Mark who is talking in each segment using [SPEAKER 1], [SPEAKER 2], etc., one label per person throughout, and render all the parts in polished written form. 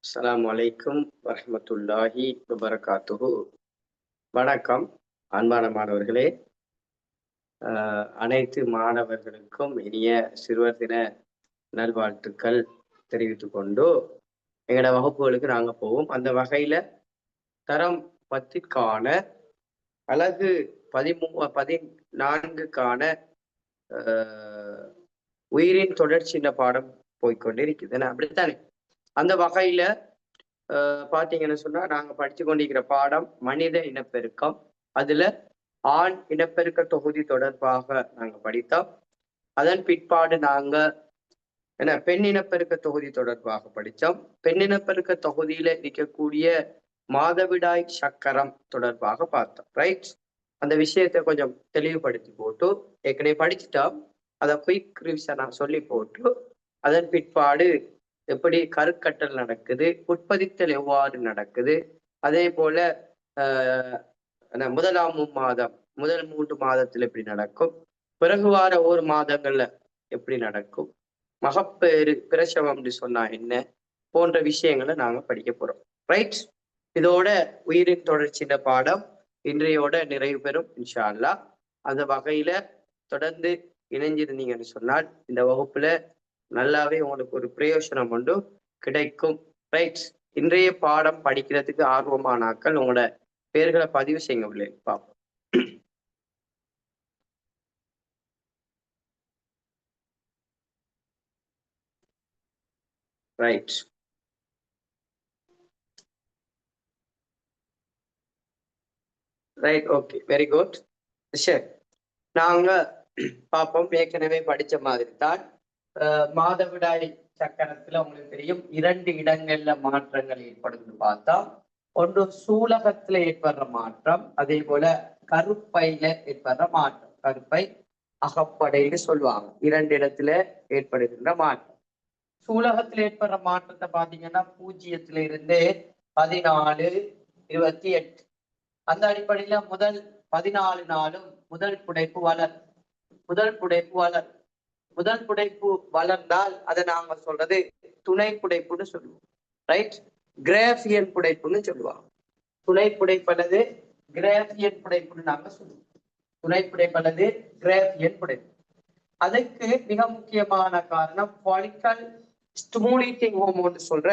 [SPEAKER 1] அஸ்ஸலாமு அலைக்கும் வரஹ்மத்துல்லாஹி வபரகாத்துஹு. வணக்கம் அன்பான மாணவர்களே. அனைத்து மாணவர்களுக்கும் இனிய சிறுவர் தின நல்வாழ்த்துக்கள் தெரிவித்து கொண்டு எங்களோட வகுப்புகளுக்கு நாங்க போவோம். அந்த வகையில தரம் 10க்கான அலகு 14க்கான உயிரின் தொடர்ச்சியின பாடம் போய்கொண்டிருக்குது. அப்படித்தானே? அந்த வகையில பாத்தீங்கன்னு சொன்னா நாங்க படிச்சு கொண்டிருக்கிற பாடம் மனித இனப்பெருக்கம். அதுல ஆண் இனப்பெருக்க தொகுதி தொடர்பாக நாங்க படித்தோம். அதன் பிற்பாடு நாங்க பெண் இனப்பெருக்க தொகுதி தொடர்பாக படித்தோம். பெண் இனப்பெருக்க தொகுதியில இருக்கக்கூடிய மாதவிடாய் சக்கரம் தொடர்பாக பார்த்தோம். ரைட்? அந்த விஷயத்தை கொஞ்சம் தெளிவுபடுத்தி போட்டு ஏற்கனவே படிச்சுட்டோம். அதை குயிக் ரிவிஷனா சொல்லி போட்டு அதன் பிற்பாடு எப்படி கருக்கட்டல் நடக்குது, உட்பதித்தல் எவ்வாறு நடக்குது, அதே போல முதலாம் மாதம் முதல் 3 மாதத்துல எப்படி நடக்கும், பிறகு வார 1 மாதங்கள்ல எப்படி நடக்கும், மகப்பேறு பிரசவம் சொன்னா என்ன போன்ற விஷயங்களை நாங்க படிக்க போறோம். ரைட்? இதோட உயிரின் தொடர்ச்சியின பாடம் இன்றையோட நிறைவு பெறும் இன்ஷா அல்லாஹ். அந்த வகையில தொடர்ந்து இணைஞ்சிருந்தீங்கன்னு சொன்னால் இந்த வகுப்புல நல்லாவே உங்களுக்கு ஒரு பிரயோஜனம் ஒன்று கிடைக்கும். ரைட்? இன்றைய பாடம் படிக்கிறதுக்கு ஆர்வமான ஆட்கள் உங்களோட பேர்களை பதிவு செய்யுங்க. பார்ப்போம். Right. Right, okay, very good. சரி, நாங்க பார்ப்போம். ஏற்கனவே படிச்ச மாதிரி தான் மாதவிடாய் சக்கரத்துல உங்களுக்கு தெரியும் 2 இடங்கள்ல மாற்றங்கள் ஏற்படும்னு பார்த்தா, ஒன்று சூலகத்துல ஏற்படுற மாற்றம், அதே போல கருப்பையில ஏற்படுற மாற்றம். கருப்பை அகப்படைன்னு சொல்லுவாங்க. 2 இடத்துல ஏற்படுகின்ற மாற்றம். சூலகத்துல ஏற்படுற மாற்றத்தை பாத்தீங்கன்னா 0 இருந்து 14, 28 அந்த அடிப்படையில முதல் 14 நாளும் முதல் புடைப்பு வளர். முதல் புடைப்பு வளர்ந்தால் அதை நாங்க சொல்றது துணை புடைப்புன்னு சொல்லுவோம். ரைட்? கிராஃபியன் புடைப்புன்னு சொல்லுவாங்க. துணை புடைப்பல்லது கிராஃபியன் புடைப்புன்னு நாங்க சொல்லுவோம். துணை புடைப்பல்லது கிராஃபியன் புடைப்பு. அதுக்கு மிக முக்கியமான காரணம் ஃபாலிக்கல் ஸ்டிமுலேட்டிங் ஹோமோன் சொல்ற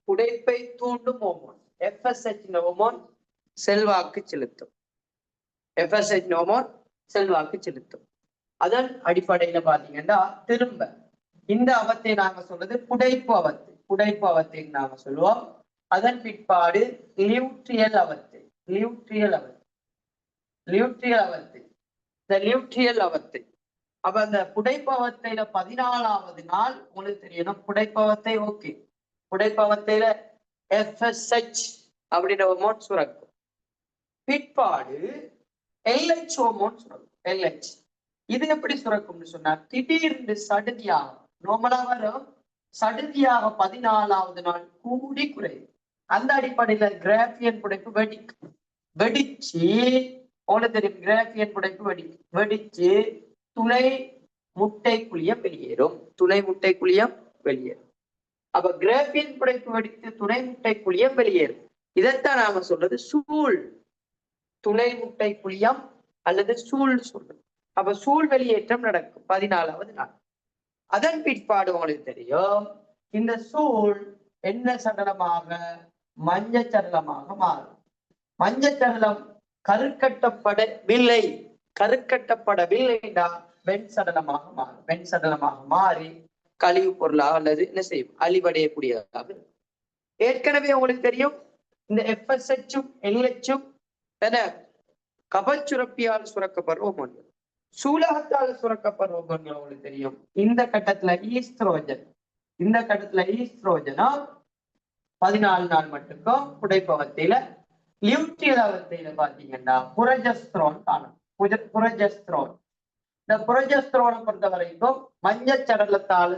[SPEAKER 1] புடைப்பை தூண்டும் ஹோமோன் FSH ஹோமோன் செல்வாக்கு செலுத்தும். FSH ஹோமோன் செல்வாக்கு செலுத்தும். அதன் அடிப்படையில பாத்தீங்கன்னா திரும்ப இந்த அவத்தை நாங்க சொல்றது புடைப்பு அவத்தை நாங்க சொல்லுவோம். அதன் பிற்பாடு லியூட்ரியல் அவத்தை. அப்ப அந்த புடைப்பவத்தையில 14வது நாள் உங்களுக்கு தெரியணும். புடைப்பவத்தை ஓகே, புடைப்பவத்தையில FSH அப்படின்ற ஹோமோன் சுரக்கும். பிற்பாடு LH ஹோமோன் சுரக்கும். LH இது எப்படி சுரக்கும்னு சொன்னா திடீர்னு சடுதியாக, நார்மலா வரும் சடுதியாக 14வது நாள் கூடி குறையும். அந்த அடிப்படையில கிராஃபியன் புடைப்பு வெடிச்சு உங்களுக்கு தெரியும். கிராஃபியன் புடைப்பு வெடிச்சு துணை முட்டை குழியம் வெளியேறும். அப்ப கிராஃபியன் புடைப்பு வெடித்து துணை முட்டை குழியம் வெளியேறும். இதைத்தான் நாம சொல்றது சூழ். துணை முட்டை குழியம் அல்லது சூழ் சொல்றது. அப்ப சூழ் வெளியேற்றம் நடக்கும் 14வது நாள். அதன் பிற்பாடு உங்களுக்கு தெரியும் இந்த சூழ் என்ன சடலமாக, மஞ்சள் சடலமாக மாறும். மஞ்சள் சடலம் கருக்கட்டப்படவில்லைன்னா வெண் சடலமாக மாறி கழிவு பொருளாக அல்லது என்ன செய்யும், அழிவடையக்கூடியதாக. ஏற்கனவே உங்களுக்கு தெரியும் இந்த FSH-ம் LH-ம் கபச்சுரப்பியால் சுரக்கப்படுற ஹோமோன்கள், சூலகத்தால் சுரக்கப்படுற ஹோமோன்கள் உங்களுக்கு தெரியும். இந்த கட்டத்துல ஈஸ்ட்ரோஜனா 14 நாள் மட்டுக்கும் புடைப்பவத்தையில. லியூட்ரியல் அவத்தையில பாத்தீங்கன்னா புரஜஸ்ட்ரோன் காணும். இந்த புரஜஸ்ட்ரோனை பொறுத்த வரைக்கும் மஞ்சள் சடலத்தினால்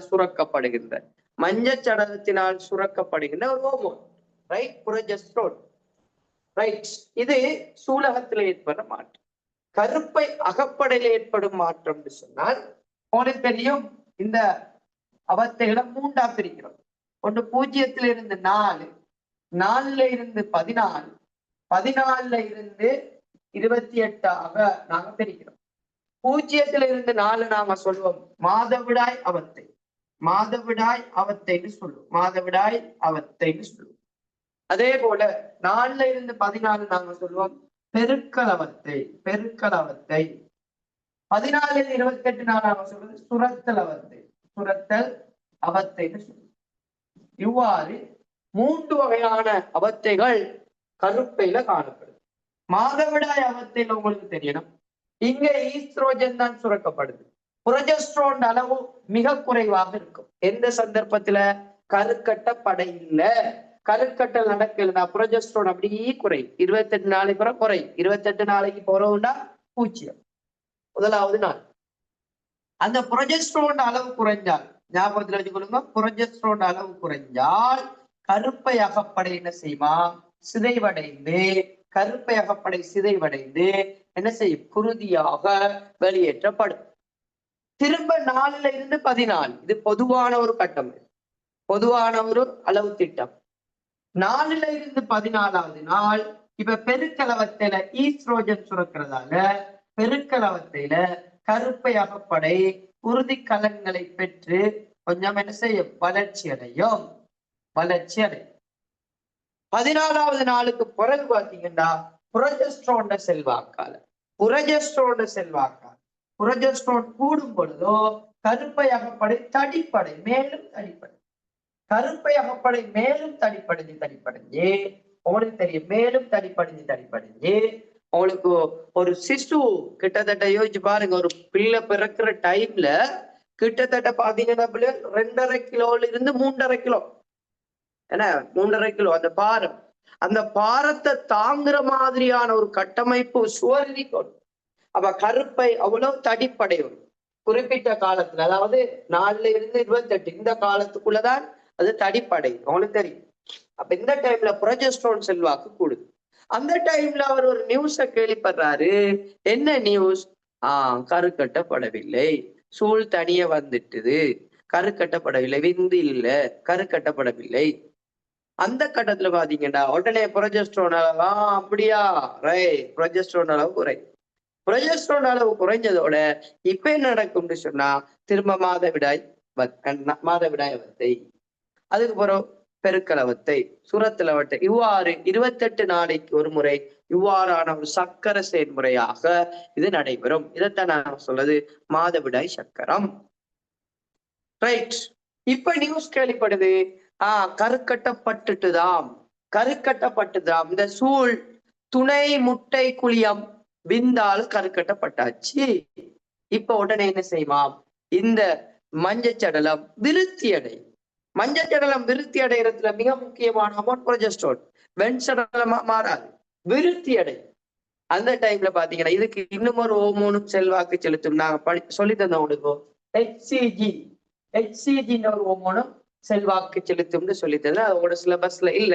[SPEAKER 1] சுரக்கப்படுகின்ற ஒரு ஹோமோன். ரைட்? புரஜஸ்ட்ரோன். ரைட்? இது சூலகத்தில் ஏற்படுற மாற்றம். கருப்பை அகப்படையில் ஏற்படும் மாற்றம் சொன்னால் உங்களுக்கு தெரியும் இந்த அவத்தைகளை 3ஆ பிரிக்கிறோம். ஒன்று 0 இருந்து 4, 4 இருந்து 14, 14 இருந்து 28 நாங்க பிரிக்கிறோம். 0 இருந்து 4 நாங்க சொல்லுவோம் மாதவிடாய் அவத்தை, மாதவிடாய் அவத்தைன்னு சொல்லுவோம், மாதவிடாய் அவத்தைன்னு சொல்லுவோம். அதே போல 4 இருந்து 14 நாங்க சொல்லுவோம் பெருக்கல் அவத்தை, பெருக்கல் அவத்தை. 14 இருந்து 28 நாங்க சொல்றது சுரத்தல் அவத்தை, சுரத்தல் அவத்தைன்னு சொல்லுவோம். இவ்வாறு 3 வகையான அவத்தைகள் கருப்பையில காணப்படுது. மாதவிடாய் அவத்தையில உங்களுக்கு தெரியணும், இங்க ஈஸ்ட்ரோஜன் தான் சுரக்கப்படுது. புரொஜெஸ்ட்ரோன் அளவு மிக குறைவாக இருக்கும். எந்த சந்தர்ப்பத்துல? கருக்கட்டப்படை இல்ல, கருக்கட்டல் நடக்கலன்னா புரொஜெஸ்ட்ரோன் அப்படியே குறை. 28 நாளைக்கு பிறகு குறை, 28 நாளைக்கு போறவுண்டா 0 முதலாவது நாள். அந்த புரொஜெஸ்ட்ரோன் அளவு குறைஞ்சால், ஞாபகத்துல வச்சுக்கொள்ளுங்க, புரொஜெஸ்ட்ரோன் அளவு குறைஞ்சால் கருப்பை அகப்படை என்ன செய்யுமா? சிதைவடைந்து, கருப்பை அகப்படை சிதைவடைந்து என்ன செய்யும்? குருதியாக வெளியேற்றப்படும். திரும்ப 4 இருந்து 14, இது பொதுவான ஒரு கட்டம், பொதுவான ஒரு அளவு திட்டம். 4 இருந்து 14வது நாள் இப்ப பெருக்கலவத்தையில ஈஸ்ட்ரோஜன் சுரக்கிறதால பெருக்கலவத்தையில கருப்பை அகப்படை உறுதி கலன்களை பெற்று கொஞ்சம் என்ன செய்யும்? வளர்ச்சி அடையும், வளர்ச்சி அடையும். 14வது நாளுக்கு பிறகு பாத்தீங்கன்னா புரொஜெஸ்ட்ரோன் செல்வாக்கால, புரொஜெஸ்ட்ரோன் செல்வாக்கால புரொஜெஸ்ட்ரோன் கூடும் பொழுதோ கருப்பை அகப்படை தடிப்படை, மேலும் தடிப்படை, கருப்பை அகப்படை மேலும் தடிப்படைஞ்சு தடிப்படைஞ்சு உங்களுக்கு தெரியும், மேலும் தடிப்படைஞ்சு தடிப்படைஞ்சு உங்களுக்கு ஒரு சிசு கிட்டத்தட்ட யோசிச்சு பாருங்க, ஒரு பிள்ளை பிறக்கிற டைம்ல கிட்டத்தட்ட பாத்தீங்கன்னா 2.5 கிலோல இருந்து 3.5 கிலோ, என்ன 3.5 கிலோ அந்த பாரம், அந்த பாரத்தை தாங்குற மாதிரியான ஒரு கட்டமைப்பு சுவரி கொண்டு. அப்ப கருப்பை அவ்வளவு தடிப்படையும் குறிப்பிட்ட காலத்துல, அதாவது 4 இருந்து 28 இந்த காலத்துக்குள்ளதான் அது தடிப்படை, உங்களுக்கு தெரியும். அப்ப இந்த டைம்ல புரொஜெஸ்ட்ரோன் செல்வாக்கு கூடுது. அந்த டைம்ல அவர் ஒரு நியூஸ கேள்விப்படுறாரு. என்ன நியூஸ்? கருக்கட்டப்படவில்லை, சூழ் தனிய வந்துட்டுது, கருக்கட்டப்படவில்லை, விந்து இல்ல, கருக்கட்டப்படவில்லை. அந்த கட்டத்துல பாத்தீங்கன்னா உடனே புரொஜெஸ்ட்ரோன் அளவு, அப்படியா ரைட், புரொஜெஸ்ட்ரோன் அளவு குறை. புரொஜெஸ்ட்ரோன் அளவு குறைஞ்சதோட இப்ப என்ன நடக்கும்னு சொன்னா திரும்ப மாதவிடாய் அவத்தை, அதுக்கு பிறகு பெருக்கலவத்தை, சுரத்தலவத்தை, இவ்வாறு 28 நாளைக்கு ஒரு முறை இவ்வாறான ஒரு சக்கர செயல்முறையாக இது நடைபெறும். இதைத்தான் நான் சொல்றது மாதவிடாய் சக்கரம். ரைட். இப்ப நியூஸ் கேள்விப்படுது, கருக்கட்டப்பட்டுட்டுதாம், கருக்கட்டப்பட்டுதாம், இந்த சூழ் துணை முட்டை குழியம் விந்தால் கருக்கட்டப்பட்டாச்சு. இப்ப உடனே என்ன செய்வாம்? இந்த மஞ்சச்சடலம் விருத்தி அடையும். மஞ்சச்சடலம் விருத்தி அடைகிறதுல மிக முக்கியமான ஹார்மோன் புரொஜெஸ்ட்ரோன். வெண்சடலமா மாறாது, விருத்தி அடையும். அந்த டைம்ல பாத்தீங்கன்னா இதுக்கு இன்னும் ஒரு ஹோமோனும் செல்வாக்கு செலுத்தும். நாங்க சொல்லி தந்தவங்களுக்கு HCG ஒரு ஹோமோனும் செல்வாக்கு செலுத்தும்னு சொல்லி தந்தேன். அதோட சிலபஸ்ல இல்ல,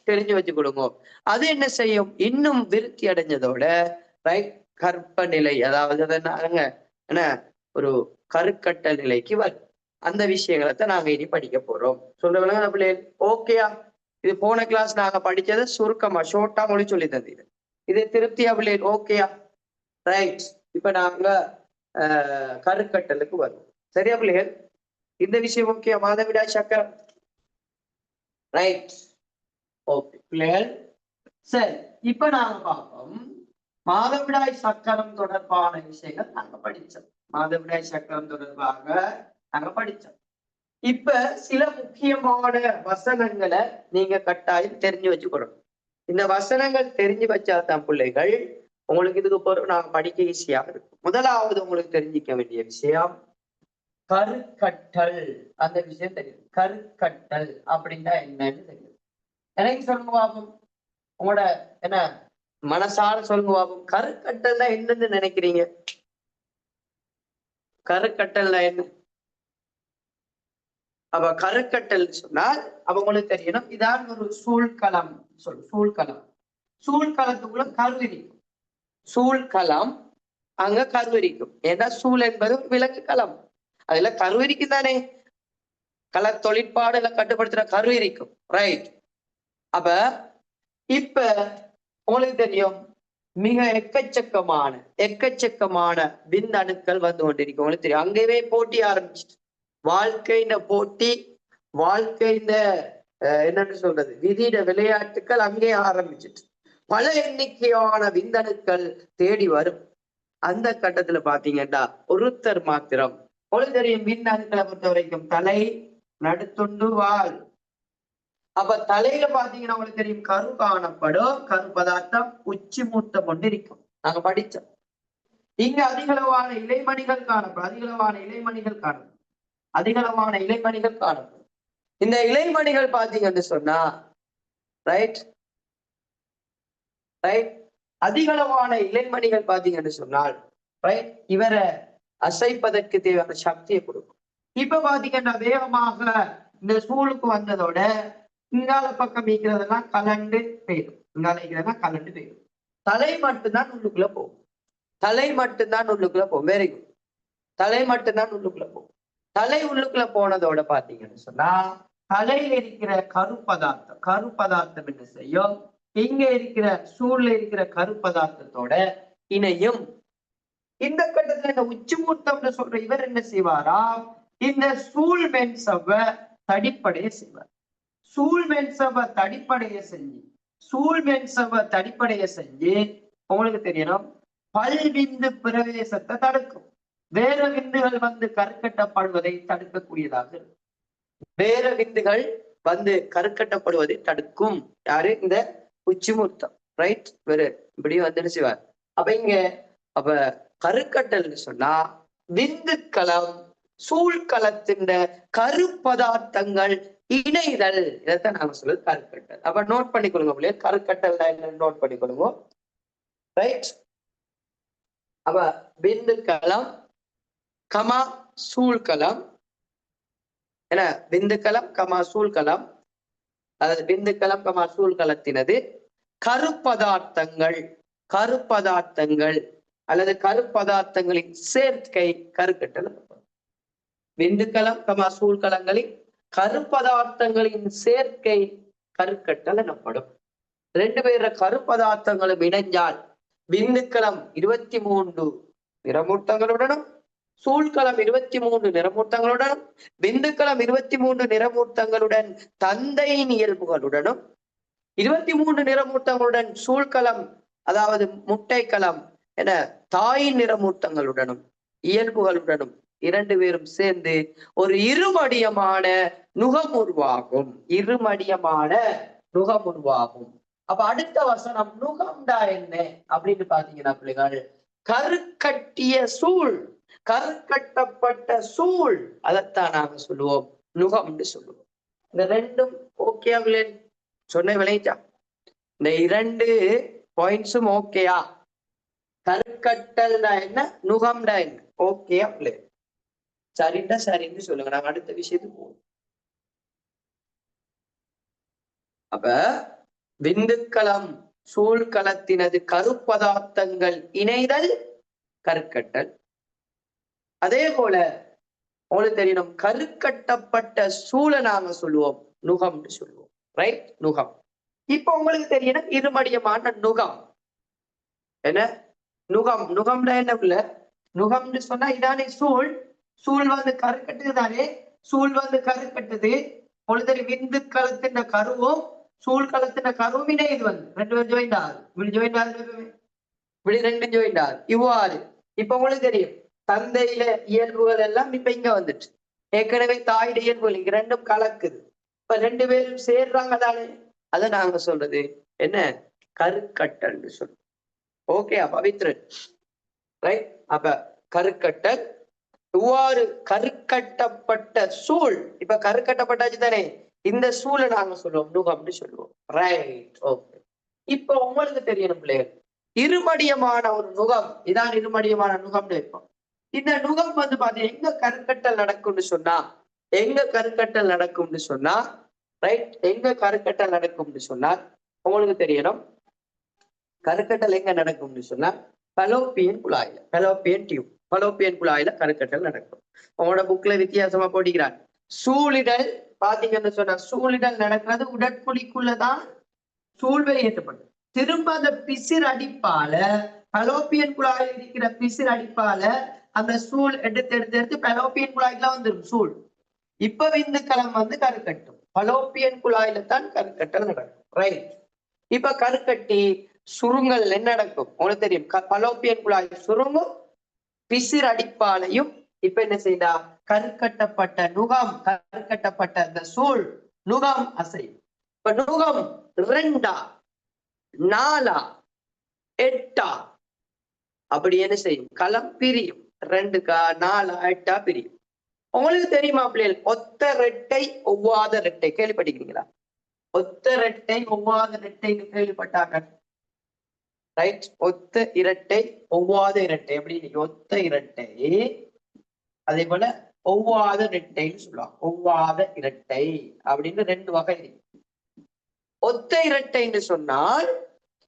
[SPEAKER 1] தெரிஞ்சு வச்சு கொடுங்க. அது என்ன செய்யும்? இன்னும் விருத்தி அடைஞ்சதோட ரைட் கற்ப நிலை, அதாவது என்ன ஒரு கருக்கட்ட நிலைக்கு வரும். அந்த விஷயங்களை தான் நாங்க இனி படிக்க போறோம். சொல்றவங்க பிள்ளைகள் ஓகேயா? இது போன கிளாஸ் நாங்க படிச்சதை சுருக்கமா ஷோர்ட்டா மொழி சொல்லி தந்தது. இது திருப்தியா பிள்ளைகள்? ஓகேயா? ரைட். இப்ப நாங்க கருக்கட்டலுக்கு வருவோம். சரியா பிள்ளைகள்? இந்த விஷயம் ஓகே? மாதவிடாய் சக்கரம் ரைட். ஓகே பிள்ளைகள், சரி. இப்ப நாங்க பார்ப்போம் மாதவிடாய் சக்கரம் தொடர்பான விஷயங்கள் நாங்க படிச்சோம். மாதவிடாய் சக்கரம் தொடர்பாக நாங்க படிச்சோம். இப்ப சில முக்கியமான வசனங்களை நீங்க கட்டாயம் தெரிஞ்சு வச்சுக்கணும். இந்த வசனங்கள் தெரிஞ்சு வச்சாதான் பிள்ளைகள் உங்களுக்கு இதுக்கு பிறகு நாங்க படிக்க ஈஸியா இருக்கும். முதலாவது உங்களுக்கு தெரிஞ்சிக்க வேண்டிய விஷயம் கருக்கட்டல். அந்த விஷயம் தெரியும். கருக்கட்டல் அப்படின்னா என்னன்னு தெரியும். எனக்கு சொல்லுங்க பாபம், உங்களோட என்ன மனசார சொல்லுங்க பாபம், கருக்கட்டல்னா என்னன்னு நினைக்கிறீங்க? கருக்கட்டல்னா என்ன? அப்ப கருக்கட்டல் சொன்னால் அவங்களுக்கு தெரியணும், இதான் ஒரு சூழ்களம். சூழ்களம், சூழ்களத்துக்குள்ள கருவிரிக்கும். சூழ்களம் அங்க கருவிரிக்கும். ஏன்னா சூழ் என்பது ஒரு விலங்கு களம், அதுல கருவிரிக்கும் தானே. கள தொழிற்பாடுல கட்டுப்படுத்துற கரு இருக்கும், ரைட். அப்ப இப்ப உங்களுக்கு தெரியும் மிக எக்கச்சக்கமான விந்தணுக்கள் வந்து கொண்டிருக்கும். உங்களுக்கு தெரியும் அங்கேயே போட்டி ஆரம்பிச்சிட்டு, வாழ்க்கையின் போட்டி, வாழ்க்கையின் என்னன்னு சொல்றது, விதிட விளையாட்டுக்கள் அங்கே ஆரம்பிச்சிட்டு பல எண்ணிக்கையான விந்தணுக்கள் தேடி வரும். அந்த கட்டத்துல பாத்தீங்கன்னா ஒருத்தர் மாத்திரம், உங்களுக்கு தெரியும் விந்தணுக்களை பொறுத்த வரைக்கும் தலை, நடுத்துண்டு, வால். அப்ப தலையில பாத்தீங்கன்னா உங்களுக்கு தெரியும் கரு காணப்படும், கரு பதார்த்தம் உச்சி மூத்தம் கொண்டு இருக்கும், நாங்க படிச்சோம். இங்க அதிகளவான இலைமணிகள் காணப்படும், அதிகளவான இலைமணிகள் காணப்படும். இந்த இலைமணிகள் பாத்தீங்கன்னு சொன்னா ரைட், அதிகளவான இலைமணிகள் பாத்தீங்கன்னு சொன்னால் ரைட், இவரை அசைப்பதற்கு தேவையான சக்தியை கொடுக்கும். இப்ப பாத்தீங்கன்னா வேகமாக இந்த சூழுக்கு வந்ததோட இங்கால பக்கம் இருக்கிறதெல்லாம் கலண்டு போயிடும், தலை மட்டும்தான் உள்ளுக்குள்ள போகும், வெரி குட். தலை மட்டும்தான் உள்ளுக்குள்ள போகும். தலை உள்ளுக்குள்ள போனதோட பாத்தீங்கன்னு சொன்னா தலையில இருக்கிற கரு பதார்த்தம் என்ன செய்யும், இங்க இருக்கிற சூழ்ல இருக்கிற கரு பதார்த்தத்தோட இணையும். இந்த கட்டத்துல இந்த உச்சி மூத்தம்னு சொல்ற இவர் என்ன செய்வாரா, இந்த சூழ் மென்சவ தடிப்படைய செய்வார். சூழ் மென்சவ தடிப்படைய செஞ்சு உங்களுக்கு தெரியணும் பல்விந்து பிரவேசத்தை தடுக்கும். வேற விந்துகள் வந்து கருக்கட்டப்படுவதை தடுக்கக்கூடியதாக இருக்கும். வேற விந்துகள் வந்து கருக்கட்டப்படுவதை தடுக்கும் யாரு, இந்த உச்சிமூர்த்தம், ரைட். வேறு இப்படி வந்துட்டு செய்வார். அப்ப கருக்கட்டல்னு சொன்னா விந்துக்களம் சூழ்களத்தின் கரு பதார்த்தங்கள் இணைதல், இதைத்தான் நாங்க சொல்றது கருக்கட்டல். அப்ப நோட் பண்ணிக்கொள்ளுங்க பிள்ளைய, கருக்கட்டல் நோட் பண்ணிக்கொள்ளுங்க, ரைட். அப்ப விந்துக்களம் கமா சூழ்களம், என்ன விந்துக்களம் கமா சூழ்களம், அதாவது விந்துக்களம் கமா சூழ்களத்தினது கருப்பதார்த்தங்கள் அல்லது கருப்பதார்த்தங்களின் சேர்க்கை கருக்கட்டல். விந்துக்களம் கமா சூழ்களங்களின் கருப்பதார்த்தங்களின் சேர்க்கை கருக்கட்டல் எனப்படும். ரெண்டு பேர கருப்பதார்த்தங்களும் இணைஞ்சால் விந்துக்களம் 23 நிறமூர்த்தங்களுடனும் சூழ்களம் 23 நிறமூர்த்தங்களுடனும் விந்துக்களம் 23 நிறமூர்த்தங்களுடன் தந்தையின் இயல்புகளுடனும் 23 நிறமூர்த்தங்களுடன் சூழ்களம் அதாவது முட்டைக்களம் என தாயின் நிறமூர்த்தங்களுடனும் இயல்புகளுடனும் இரண்டு பேரும் சேர்ந்து ஒரு இருமடியமான நுகம் உருவாகும். அப்ப அடுத்த வசனம் நுகம்டா என்ன அப்படின்னு பாத்தீங்கன்னா பிள்ளைகள், கருக்கட்டிய சூழ், கருக்கட்டப்பட்ட சூழ், அதைத்தான் நாங்க சொல்லுவோம் நுகம்னு சொல்லுவோம். இந்த ரெண்டும் ஓகேயா பிள்ளைகள், சொன்ன விளைச்சா? இந்த இரண்டு பாயிண்ட்ஸும் ஓகேயா? கருக்கட்டல்டா என்ன, நுகம்டா என்ன, ஓகேயா பிள்ளைகள்? சரிண்டா சரின்னு சொல்லுங்க, நாங்க அடுத்த விஷயத்துக்கு போவோம். அப்ப விந்துக்களம் சூழ்களத்தினது கருப்பதார்த்தங்கள் இணைதல் கருக்கட்டல். அதே போல உங்களுக்கு தெரியணும் கருக்கட்டப்பட்ட சூழ நாங்க சொல்லுவோம் நுகம்னு சொல்லுவோம், ரைட், நுகம். இப்ப உங்களுக்கு தெரியணும் இருமடியமான நுகம் என்ன, நுகம்னா என்ன பிள்ளை, நுகம்னு சொன்னா இதானே சூழ் வந்து கருக்கட்டுது தானே, சூழ் வந்து கருக்கட்டுது. உங்களுக்கு விந்துக்களத்தின் கருவும் சூழ்களத்தின் கருவும் இணையுது, வந்து ரெண்டு பேரும் ஜாயிண்ட் ஆகுது, இப்படி ரெண்டும் ஜாயிண்ட் ஆகுது இவ்வாறு. இப்ப உங்களுக்கு தெரியும் தந்தையில இயல்புகள் எல்லாம் இப்ப இங்க வந்துட்டு, ஏற்கனவே தாயிட இயல்புகள் இங்க ரெண்டும் கலக்குது. இப்ப ரெண்டு பேரும் சேர்றாங்க தானே, அதை நாங்க சொல்றது என்ன, கருக்கட்டல் சொல்றோம். Okay Pavithran, right. அப்ப கருக்கட்டல், இவ்வாறு கருக்கட்டப்பட்ட சூழ், இப்ப கருக்கட்டப்பட்டாச்சு தானே, இந்த சூழலை நாங்க சொல்லுவோம் நுகம்னு சொல்லுவோம், ரைட். ஓகே. இப்ப உங்களுக்கு தெரியணும் பிள்ளைகள், இருமடியமான ஒரு நுகம், இதான் இருமடியமான நுகம்னு வைப்போம். இந்த நுகம் வந்து பாத்தீங்கன்னா எங்க கருக்கட்டல் நடக்கும்னு சொன்னா, ரைட், எங்க கருக்கட்டல் நடக்கும்னு சொன்னா உங்களுக்கு தெரியணும், கருக்கட்டல் எங்க நடக்கும்னு சொன்னா பலோப்பியன் குழாயில, பலோப்பியன் குழாயில கருக்கட்டல் நடக்கும். உங்களோட புக்ல வித்தியாசமா போட்டிக்கிறாங்க, சூழிடல் பாத்தீங்கன்னு சொன்னா சூழிடல் நடக்கிறது உடற்குழிக்குள்ளதான் சூழ் வெளியேற்றப்படும். திரும்ப அந்த பிசிர் அடிப்பால பலோப்பியன் குழாயில் இருக்கிற பிசிர் அடிப்பால அந்த சூழ் எடுத்து எடுத்து எடுத்து பலோப்பியன் குழாய்க்குலாம் வந்துடும் சூழ். இப்ப விந்துக்களம் கருக்கட்டும். பலோப்பியன் குழாயில தான் கருக்கட்டல் நடக்கும். ரைட். இப்ப கருக்கட்டி சுருங்கல் என்ன நடக்கும் உங்களுக்கு தெரியும். பலோப்பியன் குழாய் சுருங்கும், பிசிர் அடிப்பாலையும் இப்ப என்ன செய்தா கருக்கட்டப்பட்ட நுகம், கருக்கட்டப்பட்ட அந்த சூழ் நுகம் அசையும். இப்ப நுகம் 2 4 8 அப்படி என்ன செய்யும் களம் பிரியும். 2 4 8 பிரியும். உங்களுக்கு தெரியுமா பிள்ளைகள் ஒத்த ரெட்டை ஒவ்வாத ரெட்டை கேள்விப்பட்டிருக்கீங்களா? ஒத்த ரெட்டை ஒவ்வாத ரெட்டைன்னு கேள்விப்பட்டாங்க. ரைட். ஒத்த இரட்டை ஒவ்வாத இரட்டை அப்படின்னு ஒத்த இரட்டை அதே போல ஒவ்வாத இரட்டைன்னு சொல்லுவாங்க. ஒவ்வாத இரட்டை அப்படின்னு 2 வகை இருக்கு. ஒத்த இரட்டைன்னு சொன்னால்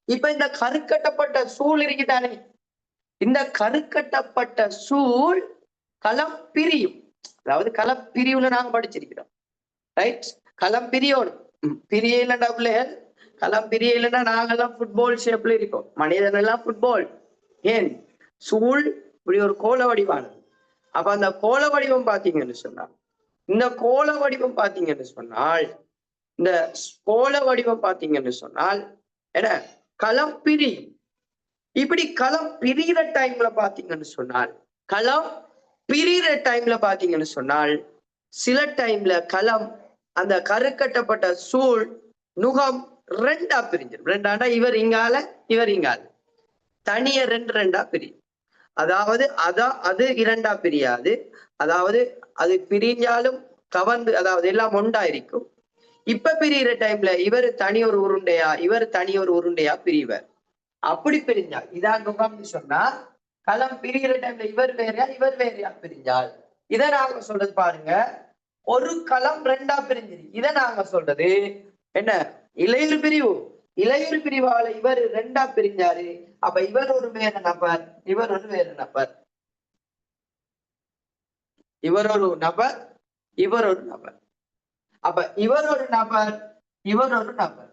[SPEAKER 1] இப்ப இந்த கருக்கட்டப்பட்ட சூழ் இருக்குதானே, இந்த கருக்கட்டப்பட்ட சூழ் களம் பிரியும். அதாவது களம் பிரிவுல நாங்க படிச்சிருக்கிறோம். ரைட். களம் பிரியோடும் பிரிய இல்லைன்னா பிள்ளைகள் களம் பிரிய இல்லைன்னா நாங்கெல்லாம் ஃபுட்பால் ஷேப்ல இருக்கோம். மனிதன் எல்லாம் ஃபுட்பால். ஏன் சூழ் இப்படி ஒரு கோள வடிவானது. அப்ப அந்த கோள வடிவம் பாத்தீங்கன்னு சொன்னா இந்த கோள வடிவம் பாத்தீங்கன்னு சொன்னால் இந்த கோள வடிவம் பாத்தீங்கன்னு சொன்னால் என்ன களம் பிரியும். இப்படி களம் பிரிகிற டைம்ல பாத்தீங்கன்னு சொன்னால் களம் பிரிகிற டைம்ல பாத்தீங்கன்னு சொன்னால் சில டைம்ல களம் அந்த கருக்கட்டப்பட்ட சூழ் நுகம் 2 பிரிஞ்சிடும். 2 இவர் இங்கால இவர் இங்கால தனிய 2 பிரியும். அதாவது அது 2 பிரியாது. அதாவது அது பிரிஞ்சாலும் கவர்ந்து அதாவது எல்லாம் ஒன்றா இருக்கும். இப்ப பிரிகிற டைம்ல இவர் தனி ஒரு உருண்டையா இவர் தனி ஒரு உருண்டையா பிரிவர். அப்படி பிரிஞ்சால் இதான் நுகம்னு சொன்னா களம் பிரிகிற டைம்ல இவர் வேறையா இவர் வேறையா பிரிஞ்சால் இதை நாங்க சொல்றது பாருங்க ஒரு களம் 2 பிரிஞ்சிரு. இதை நாங்க சொல்றது என்ன இளையுறு பிரிவு. இளையுறு பிரிவால இவர் 2 பிரிஞ்சாரு. அப்ப இவர் ஒரு வேற நபர், இவர் ஒரு வேற நபர், இவர் ஒரு நபர், இவர் ஒரு நபர். அப்ப இவர் ஒரு நபர், இவர் ஒரு நபர்.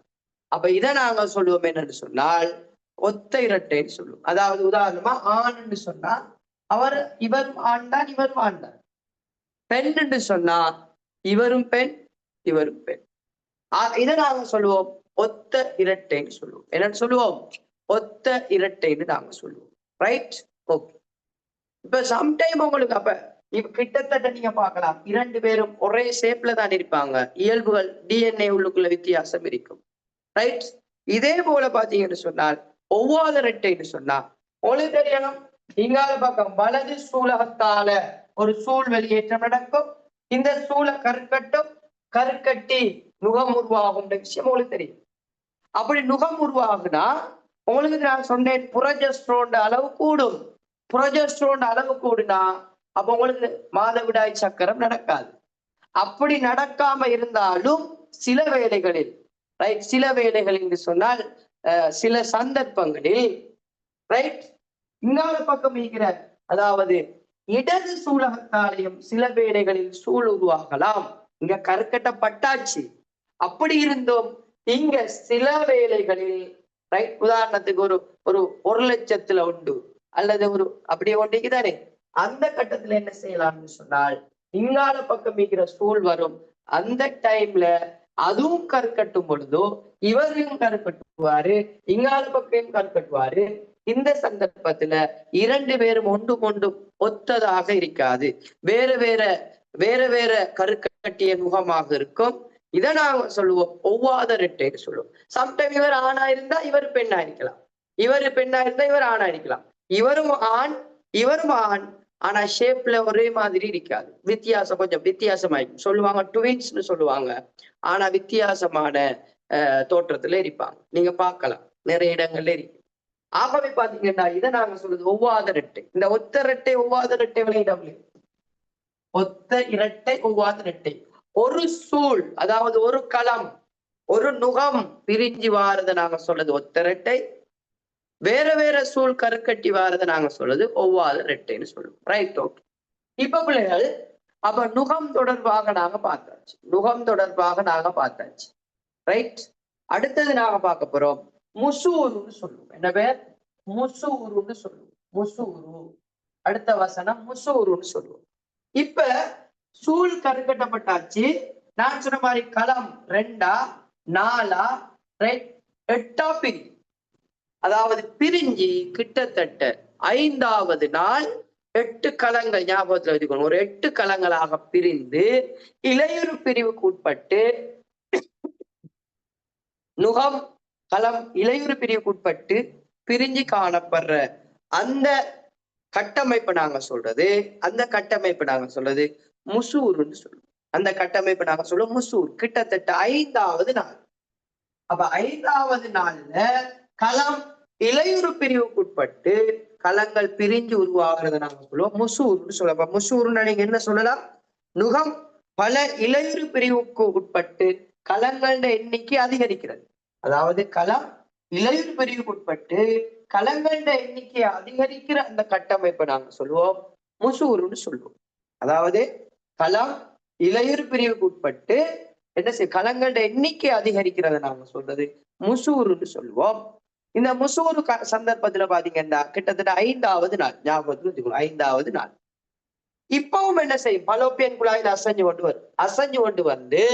[SPEAKER 1] அப்ப இதை நாங்க சொல்லுவோம் என்னன்னு சொன்னால் ஒத்த இரட்டைன்னு சொல்லுவோம். அதாவது உதாரணமா ஆண்ன்னு சொன்னா இவரும் ஆண் தான் இவரும் ஆண் தான். பெண் சொன்னா இவரும் பெண் இவரும் பெண். இதை நாங்க சொல்லுவோம் ஒத்த இரட்டைன்னு சொல்லுவோம். என்னன்னு சொல்லுவோம் ஒத்த இரட்டைன்னு நாங்க சொல்லுவோம். ரைட். ஓகே. இப்ப சம்டைம் உங்களுக்கு அப்ப கிட்டத்தட்ட நீங்க பார்க்கலாம் 2 பேரும் ஒரே ஷேப்ல தான் இருப்பாங்க. இயல்புகள் DNA உள்ளுக்குள்ள வித்தியாசம் இருக்கும். ரைட். இதே போல பாத்தீங்கன்னு சொன்னால் ஒவ்வாத இரட்டைன்னு சொன்னா உங்களுக்கு தெரியணும் இங்கால பக்கம் வலது சூலகத்தால ஒரு சூழ் வெளியேற்றம் நடக்கும். இந்த சூழ கருக்கட்டும், கருக்கட்டி நுகம் உருவாகும் விஷயம் உங்களுக்கு தெரியும். அப்படி நுகம் உருவாகுனா உங்களுக்கு நான் சொன்னேன் புரஜெஸ்ட்ரோன் அளவு கூடும். புரஜெஸ்ட்ரோன் அளவு கூடுனா அப்ப உங்களுக்கு மாதவிடாய் சக்கரம் நடக்காது. அப்படி நடக்காம இருந்தாலும் சில வேளைகளில் ரைட் சில வேளைகளில் சொன்னால் சில சந்தர்ப்பங்களில் ரைட் இங்கால பக்கம் இருக்கிற அதாவது இடது சூலகத்தாலையும் சில வேளைகளில் சூழ் உருவாகலாம். இங்க கருக்கட்டப்பட்டாச்சு. அப்படி இருந்தும் இங்க சில வேளைகளில் ரைட் உதாரணத்துக்கு ஒரு ஒரு 1,00,000 உண்டு அல்லது ஒரு அப்படியே ஒன்றைக்குதானே அந்த கட்டத்துல என்ன செய்யலாம்னு சொன்னால் இங்கால பக்கம் இருக்கிற சூழ் வரும். அந்த டைம்ல அதுவும் கருக்கட்டும் பொழுதோ இவரையும் கருக்கட்டுவாரு, இங்கால பக்கம் கருக்கட்டுவாரு. இந்த சந்தர்ப்பத்துல 2 பேரும் ஒன்று ஒத்ததாக இருக்காது. வேற வேற கருக்கட்டிய முகமாக இருக்கும். இதை நாங்க சொல்லுவோம் ஒவ்வாத இரட்டைன்னு சொல்லுவோம். சம்டைம் இவர் ஆணா இருந்தா இவர் பெண்ணா இருக்கலாம், இவர் பெண்ணா இருந்தா இவர் ஆணா இருக்கலாம். இவரும் ஆண் இவரும் ஆண், ஆனா ஷேப்ல ஒரே மாதிரி இருக்காது. வித்தியாசம் கொஞ்சம் வித்தியாசமாயிருக்கும். சொல்லுவாங்க ட்வின்ஸ்னு சொல்லுவாங்க. ஆனா வித்தியாசமான தோற்றத்துல இருப்பாங்க. நீங்க பார்க்கலாம் நிறைய இடங்கள்ல இருக்கு. ஆகவே பாத்தீங்கன்னா இதை நாங்க சொல்றது ஒவ்வாத இரட்டை. இந்த ஒத்த இரட்டை ஒவ்வாத இரட்டை விளையிடவில்லை. ஒத்த இரட்டை ஒவ்வாத இரட்டை. ஒரு சூழ் அதாவது ஒரு களம் ஒரு நுகம் பிரிஞ்சு வாரதை நாங்க சொல்றது ஒத்த இரட்டை. வேற வேற சூழ் கருக்கட்டி வாரதை நாங்க சொல்றது ஒவ்வாத இரட்டைன்னு சொல்லுவோம். ரைட். ஓகே. இப்ப பிள்ளைகள் அப்ப நுகம் தொடர்பாக நாங்க பார்த்தாச்சு, நுகம் தொடர்பாக நாங்க பார்த்தாச்சு. ரைட். அடுத்தது நாங்க பார்க்க போறோம் முசூருன்னு சொல்லுவோம். என்ன பேர்? முசூருன்னு சொல்லுவோம். முசூரு. அடுத்த வசனம் முசூருன்னு சொல்லுவோம். இப்ப சூழ் கருக்கட்டப்பட்டாச்சு. நான் சொன்ன மாதிரி களம் 2ஆ 4ஆ, ரைட், 8ஆ பிரி, அதாவது பிரிஞ்சு கிட்டத்தட்ட 5வது நாள் 8 களங்கள் ஞாபகத்துல வச்சுக்கணும். ஒரு 8 களங்களாக பிரிந்து இளையுறு பிரிவுக்கு உட்பட்டு நுகம் களம் இளையுறு பிரிவுக்கு உட்பட்டு பிரிஞ்சு காணப்படுற அந்த கட்டமைப்பு நாங்க சொல்றது, அந்த கட்டமைப்பு நாங்க சொல்றது முசூருன்னு சொல்லுவோம். அந்த கட்டமைப்பு நாங்க சொல்லுவோம் முசூர். கிட்டத்தட்ட 5வது நாள். அப்ப 5வது நாள்ல களம் இளையுறு பிரிவுக்கு உட்பட்டு களங்கள் பிரிஞ்சு உருவாகிறத நாங்க சொல்லுவோம் முசூர்னு சொல்லுவோம். முசூர்னு நீங்க என்ன சொல்லலாம்? நுகம் பல இளையுறு பிரிவுக்கு உட்பட்டு களங்களோட எண்ணிக்கை அதிகரிக்கிறது. அதாவது களம் இளையுறு பிரிவுக்கு உட்பட்டு களங்களோட எண்ணிக்கையை அதிகரிக்கிற அந்த கட்டமைப்பை நாங்க சொல்லுவோம் முசூர்னு சொல்லுவோம். அதாவது களம் இளையுறு பிரிவுக்கு உட்பட்டு என்ன செய்ய களங்களோட எண்ணிக்கை அதிகரிக்கிறத நாங்க சொல்றது முசூருன்னு சொல்லுவோம். இந்த முசூரு சந்தர்ப்பத்துல பாத்தீங்கன்னா கிட்டத்தட்ட 5வது நாள் ஞாபகத்துல வச்சுக்கணும். 5வது நாள் இப்பவும் என்ன செய்யும்? பலோப்பியன் குழாயில் அசைஞ்சு கொண்டு வந்து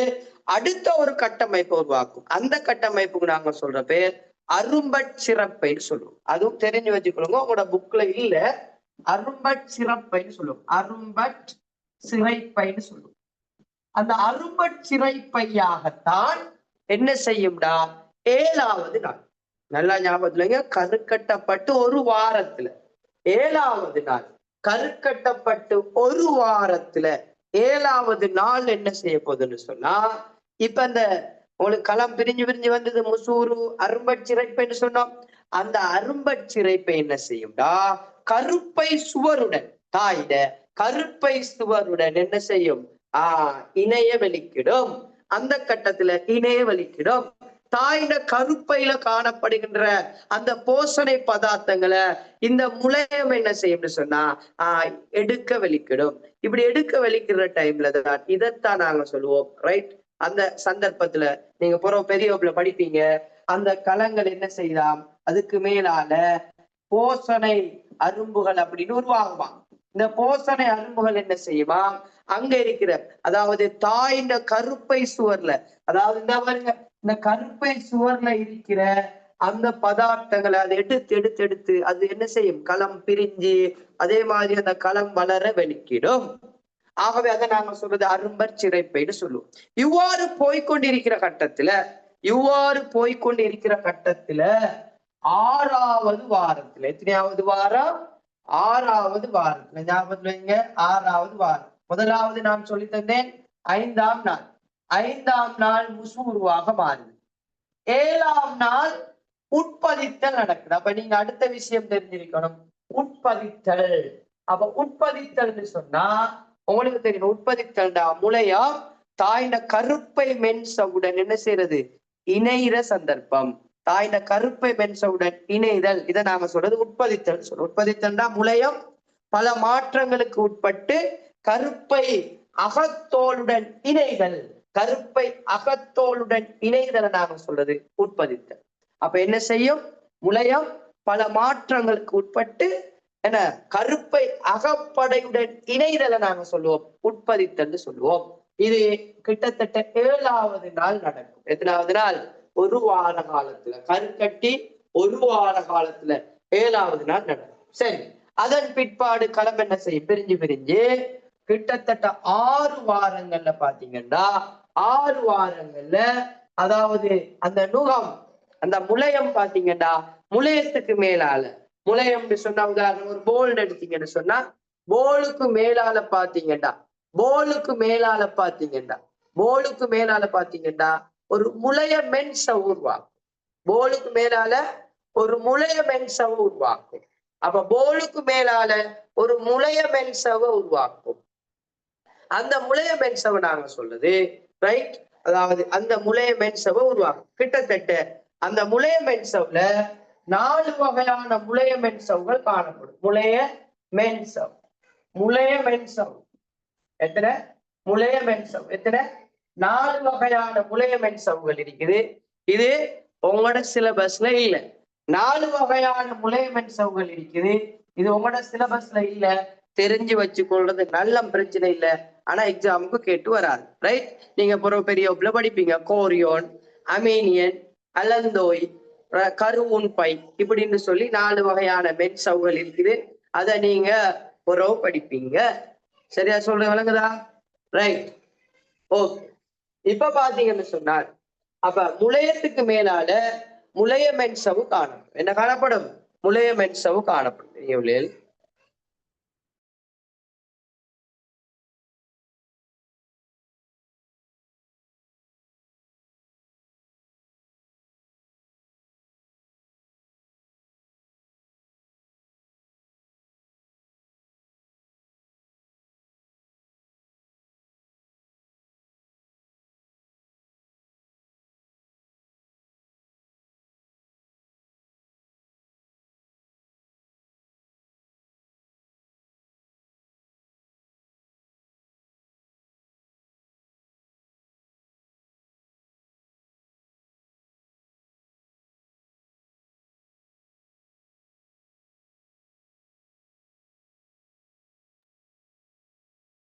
[SPEAKER 1] அடுத்த ஒரு கட்டமைப்பை உருவாக்கும். அந்த கட்டமைப்புக்கு நாங்க சொல்ற பேர் அரும்பட் சிறப்பைன்னு சொல்லுவோம். அதுவும் தெரிஞ்சு வச்சுக்கொள்ளுங்க, உங்களோட புக்ல இல்ல. அரும்பட் சிறப்பைன்னு சொல்லுவோம். அரும்பட் சிறைப்பைன்னு சொல்லுவோம். அந்த அரும்பட் சிறைப்பையாகத்தான் என்ன செய்யும்டா 7வது நாள். நல்லா ஞாபகத்துலங்க, கருக்கட்டப்பட்டு ஒரு வாரத்துல 7வது நாள், கருக்கட்டப்பட்டு ஒரு வாரத்துல 7வது நாள் என்ன செய்ய போகுதுன்னு சொன்னா, இப்ப இந்த உங்களுக்கு களம் பிரிஞ்சு பிரிஞ்சு வந்தது முசூரு அரும்பட் சிறைப்பைன்னு சொன்னோம். அந்த அரும்பட் சிறைப்பை என்ன செய்யும்டா கருப்பை சுவருடன், தாயிட கருப்பை சுவருடன் என்ன செய்யும்? இணைய வெளிக்கிடும். அந்த கட்டத்துல இணைய வெளிக்கிடும். தாயின கருப்பையில காணப்படுகின்ற அந்த போஷணை பதார்த்தங்களை இந்த முளையம் என்ன செய்யும்னு சொன்னா எடுக்க வெளிக்கிடும். இப்படி எடுக்க வெளிக்கிற டைம்ல தான் இதைத்தான் நாங்க சொல்லுவோம். ரைட். அந்த சந்தர்ப்பத்துல நீங்க பெரிய வகுப்புல படிப்பீங்க. அந்த களங்கள் என்ன செய்யலாம்? அதுக்கு மேலால போஷணை அரும்புகள் அப்படின்னு உருவாகுமா. இந்த போஷணை அரும்புகள் என்ன செய்யுமா? அங்க இருக்கிற, அதாவது தாயின் கருப்பை சுவர்ல, அதாவது இந்த கருப்பை சுவர்ல இருக்கிற அந்த பதார்த்தங்களை அதை எடுத்து எடுத்து எடுத்து அது என்ன செய்யும்? களம் பிரிஞ்சு அதே மாதிரி அந்த களம் வளர வெளிக்கிடும். ஆகவே அதை நாங்க சொல்றது அரும்பற் சிறைப்பைன்னு சொல்லுவோம். இவ்வாறு போய்கொண்டிருக்கிற கட்டத்துல 6வது வாரத்துல, எத்தனையாவது வாரம்? 6வது வாரத்துல ஞாபகத்துல வைங்க. 6வது வாரம். முதலாவது நான் சொல்லி தந்தேன் 5ஆம் நாள். 5ஆம் நாள் முசூருவாக மாறுது. 7ஆம் நாள் உட்பதித்தல் நடக்குது. அப்ப நீங்க அடுத்த விஷயம் தெரிஞ்சிருக்கணும், உட்பதித்தல். அப்ப உட்பதித்தல்னு சொன்னா உங்களுக்கு தெரியும், உட்பதித்தல்டா முளையா தாயின கருப்பை மென்சவுடன் என்ன செய்யறது? இணைகிற சந்தர்ப்பம். தாயின கருப்பை மென்சவுடன் இணைதல், இதை நாங்க சொல்றது உட்பதித்தல் சொல்றோம். உட்பதித்தல்டா முளையம் பல மாற்றங்களுக்கு உட்பட்டு கருப்பை அகத்தோலுடன் இணைதல். கருப்பை அகத்தோலுடன் இணைதலை நாங்க சொல்றது உட்பதித்தல். அப்ப என்ன செய்யும்? முளையம் பல மாற்றங்களுக்கு உட்பட்டு என்ன கருப்பை அகப்படையுடன் இணைதலை நாங்க சொல்லுவோம் உட்பதித்தல் சொல்லுவோம். இது கிட்டத்தட்ட 7வது நாள் நடக்கும். எத்தனாவது நாள்? ஒரு வார காலத்துல. கருக்கட்டி ஒரு வார காலத்துல 7வது நாள் நடக்கும். சரி, அதன் பிற்பாடு களம் என்ன செய்யும்? பிரிஞ்சு பிரிஞ்சு கிட்டத்தட்ட 6 வாரங்கள்ல பாத்தீங்கன்னா 6 வாரங்கள்ல, அதாவது அந்த நுகம் அந்த முளையம் பாத்தீங்கன்னா முளையத்துக்கு மேலால, முளையம் சொன்னா உதாரணம் ஒரு போல் எடுத்தீங்கன்னு சொன்னா போலுக்கு மேலால பாத்தீங்கன்னா ஒரு முளைய மென்சவ் உருவாக்கும். போலுக்கு மேலால ஒரு முளைய மென்சவ் உருவாக்கும். அப்ப போலுக்கு மேலால ஒரு முளைய மென்சவ உருவாக்கும். அந்த முளைய மென்சவை நாங்க சொல்லுது ரைட். அதாவது அந்த முளைய மென்சவை உருவாக்கும். கிட்டத்தட்ட அந்த முளைய மென்சவ்ல 4 வகையான முளைய மென்சவ்கள் காணப்படும். முளைய மென்சவ் எத்தனை முளைய மென்சவ், எத்தனை 4 வகையான முளைய மென்சவ்கள் இருக்குது. இது உங்களோட சிலபஸ்ல இல்ல. 4 வகையான முளைய மென்சவ்கள் இருக்குது. இது உங்களோட சிலபஸ்ல இல்ல. தெரிஞ்சு வச்சுக்கொள்றது நல்ல பிரச்சனை இல்லை. ஆனா எக்ஸாமுக்கு கேட்டு வராது. ரைட்? நீங்க பெரிய படிப்பீங்க. கோரியோன், அமீனியன், அலந்தோய், கருவுன் பை இப்படின்னு சொல்லி 4 வகையான மென்சவ்கள் இருக்குது. அதை நீங்க படிப்பீங்க. சரியா சொல்றேன்? விளங்குதா? ரைட். ஓகே. இப்ப பாத்தீங்கன்னு சொன்னார், அப்ப முளையத்துக்கு மேலால முளைய மென்சவு காணப்படும். என்ன காணப்படும்? முளைய மென்சவு காணப்படும்.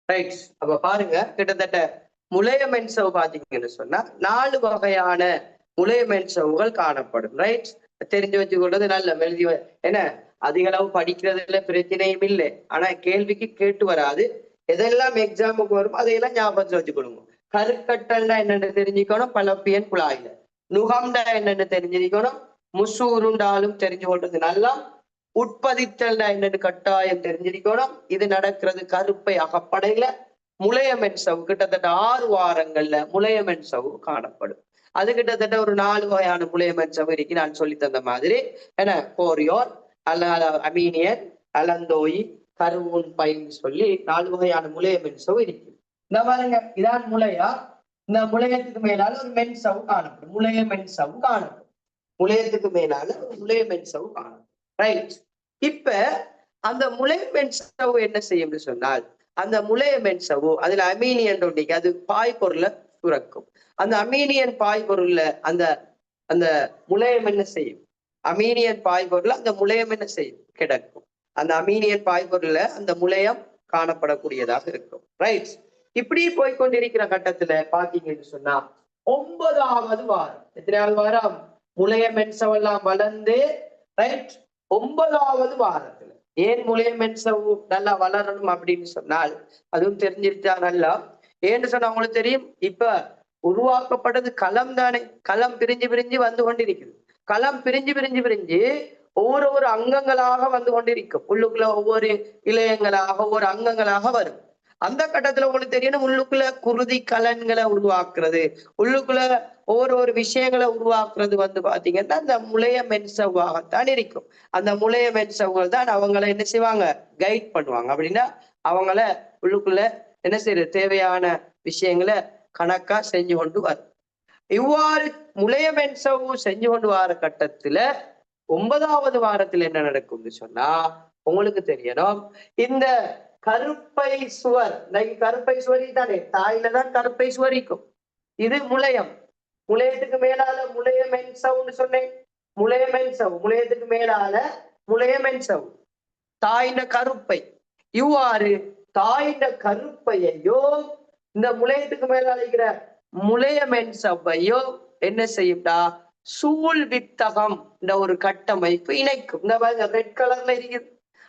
[SPEAKER 1] ரைட். அப்ப பாருங்க, கிட்டத்தட்ட முளைய மென்சவ் பாத்தீங்கன்னு சொன்னா 4 வகையான முளைய மென்சவுகள் காணப்படும். ரைட்? தெரிஞ்சு வச்சுக்கொள்றது நல்ல எழுதி. என்ன, அதிக அளவு படிக்கிறதுல பிரச்சனையும் இல்லை. ஆனா கேள்விக்கு கேட்டு வராது. எதெல்லாம் எக்ஸாமுக்கு வரும் அதையெல்லாம் ஞாபகத்துல வச்சுக்கொள்ளுங்க. கருக்கட்டல்னா என்னன்னு தெரிஞ்சுக்கணும். பலப்பியன் குழாயில நுகம்டா என்னன்னு தெரிஞ்சுக்கணும். முசூருண்டாலும் தெரிஞ்சு கொள்றது நல்லா. உட்பதித்தல் என்னன்னு கட்டாயம் தெரிஞ்சிருக்கணும். இது நடக்கிறது கருப்பை அகப்படையில. முளைய மென்சவு கிட்டத்தட்ட 6 வாரங்கள்ல முளைய மென்சவு காணப்படும். அது கிட்டத்தட்ட ஒரு 4 வகையான முளைய மென்சவு இருக்கு. நான் சொல்லி தந்த மாதிரி என்ன, கோரியோன், அமீனியன், அலந்தோயி, கருவூன் பைன்னு சொல்லி 4 வகையான முளைய மென்சவு இருக்கு. இந்த பாருங்க, இதான் முளையா. இந்த முளையத்துக்கு மேலால ஒரு மென்சவு காணப்படும். முளைய மென்சவு காணப்படும். முளையத்துக்கு மேலால ஒரு முளைய மென்சவு காணப்படும். ரைட்? இப்ப அந்த முளைய மென்சவு என்ன செய்யும் சொன்னால், அந்த முளைய மென்சவு அதுல அமீனியன் ஒன்றைக்கு அது பாய்பொருளை சுரக்கும். அந்த அமீனியன் பாய்பொருள்ல அந்த அந்த முளையம் என்ன செய்யும்? அமீனியன் பாய்பொருள் அந்த முளையம் என்ன செய்யும்? கிடக்கும். அந்த அமீனியன் பாய்பொருள்ல அந்த முளையம் காணப்படக்கூடியதாக இருக்கும். ரைட்? இப்படி போய்கொண்டிருக்கிற கட்டத்துல பாத்தீங்கன்னு சொன்னா 9வது வாரம், எத்தனையாவது வாரம்? முளைய மென்சவெல்லாம் வளர்ந்து ரைட் 9வது வாரத்துல. ஏன் முளைய மென்சவு நல்லா வளரணும் அப்படின்னு சொன்னால், அதுவும் தெரிஞ்சிருச்சா நல்லா. ஏன்னு சொன்னா உங்களுக்கு தெரியும், இப்ப உருவாக்கப்பட்டது களம் தானே. களம் பிரிஞ்சு பிரிஞ்சு வந்து கொண்டிருக்குது. களம் பிரிஞ்சு பிரிஞ்சு பிரிஞ்சு ஒவ்வொரு அங்கங்களாக வந்து கொண்டிருக்கும். உள்ளுக்குள்ள ஒவ்வொரு இளையங்களாக ஒவ்வொரு அங்கங்களாக வரும். அந்த கட்டத்துல உங்களுக்கு தெரியணும், உள்ளுக்குள்ள குருதி கலன்களை உருவாக்குறது, உள்ளுக்குள்ள ஒவ்வொரு விஷயங்களை உருவாக்குறது வந்து பாத்தீங்கன்னா அந்த முளைய மென்சவாகத்தான் இருக்கும். அந்த முளைய மென்சவுகள் தான் அவங்களை என்ன செய்வாங்க? கைட் பண்ணுவாங்க. அப்படின்னா அவங்கள உள்ளுக்குள்ள என்ன செய்யறது? தேவையான விஷயங்களை கணக்கா செஞ்சு கொண்டு வரும். இவ்வாறு முளைய மென்சவு செஞ்சு கொண்டு வர கட்டத்துல 9வது வாரத்துல என்ன நடக்கும்னு சொன்னா, உங்களுக்கு தெரியணும், இந்த கருப்பை சுவர், கருப்பை சுவரி தானே, தாயில தான் கருப்பை சுவரிக்கும். இது முளையம். முளையத்துக்கு மேலால முளைய மென்சவுன்னு சொன்னேன். முளைய மென்சவு, முளையத்துக்கு மேலால முளைய மென்சவு, தாயின கருப்பை. இவ்வாறு தாயின கருப்பையையோ இந்த முளையத்துக்கு மேல அழைக்கிற முளைய மென்சவையோ என்ன செய்யும்டா? சூழ் வித்தகம் இந்த ஒரு கட்டமைப்பு இணைக்கும். இந்த ரெட் கலர்ல இருக்குது.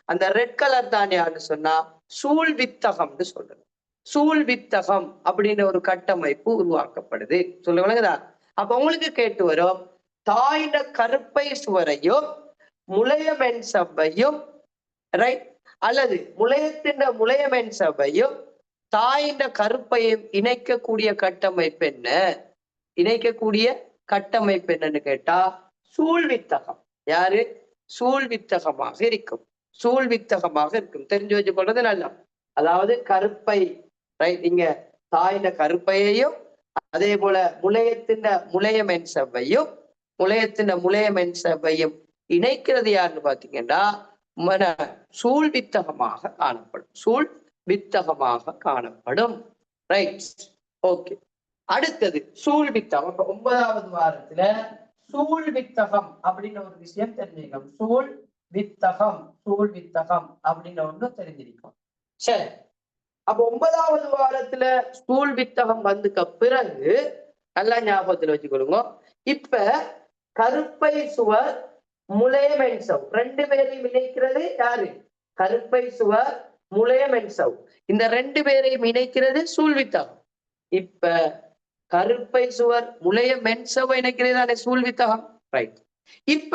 [SPEAKER 1] அந்த ரெட் கலர் தான் யாருன்னு சொன்னா சூழ் வித்தகம்னு சொல்றது. சூழ் வித்தகம் அப்படின்னு ஒரு கட்டமைப்பு உருவாக்கப்படுது. சொல்லுவாங்கதா? அப்ப உங்களுக்கு கேட்டு வரும், தாயின கருப்பை சுவரையும் முளைய மென்சவையும் ரைட், அல்லது முளையத்தின் முளைய மென்சவையும் தாயின கருப்பையும் இணைக்கக்கூடிய கட்டமைப்பு என்ன? இணைக்கக்கூடிய கட்டமைப்பு என்னன்னு கேட்டா சூழ்வித்தகம். யாரு? சூழ்வித்தகமாக இருக்கும். சூழ்வித்தகமாக இருக்கும். தெரிஞ்சு வச்சு கொள்றது நல்லா. அதாவது கருப்பை ரைட், இங்க தாயின கருப்பையையும் அதே போல முளையத்தின் முளைய மென்சவையும் முளையத்தின் முளைய மென்சவையும் இணைக்கிறது யாருன்னு பாத்தீங்கன்னா சூழ்வித்தகமாக காணப்படும். சூழ் வித்தகமாக காணப்படும். Right, okay. அடுத்தது சூழ் வித்தகம். 9வது வாரத்துல சூழ் வித்தகம் அப்படின்னு ஒரு விஷயம் தெரிஞ்சிருக்கோம். சூழ் வித்தகம் அப்படின்னு ஒண்ணு தெரிஞ்சிருக்கோம். சரி, அப்ப 9வது வாரத்துல சூழ் வித்தகம் வந்துக்க பிறகு நல்லா ஞாபகத்துல வச்சுக்கொள்ளுங்க. இப்ப கருப்பை சுவர் முளையமென்சவ் ரெண்டு பேரையும் இணைக்கிறது யாரு? கருப்பை சுவர் முளையமென்சவ், இந்த ரெண்டு பேரையும் இணைக்கிறது சூழ்வித்தகம். இப்ப கருப்பை சுவர் முளையமென்சவ் இணைக்கிறது சூழ்வித்தகம். ரைட். இப்ப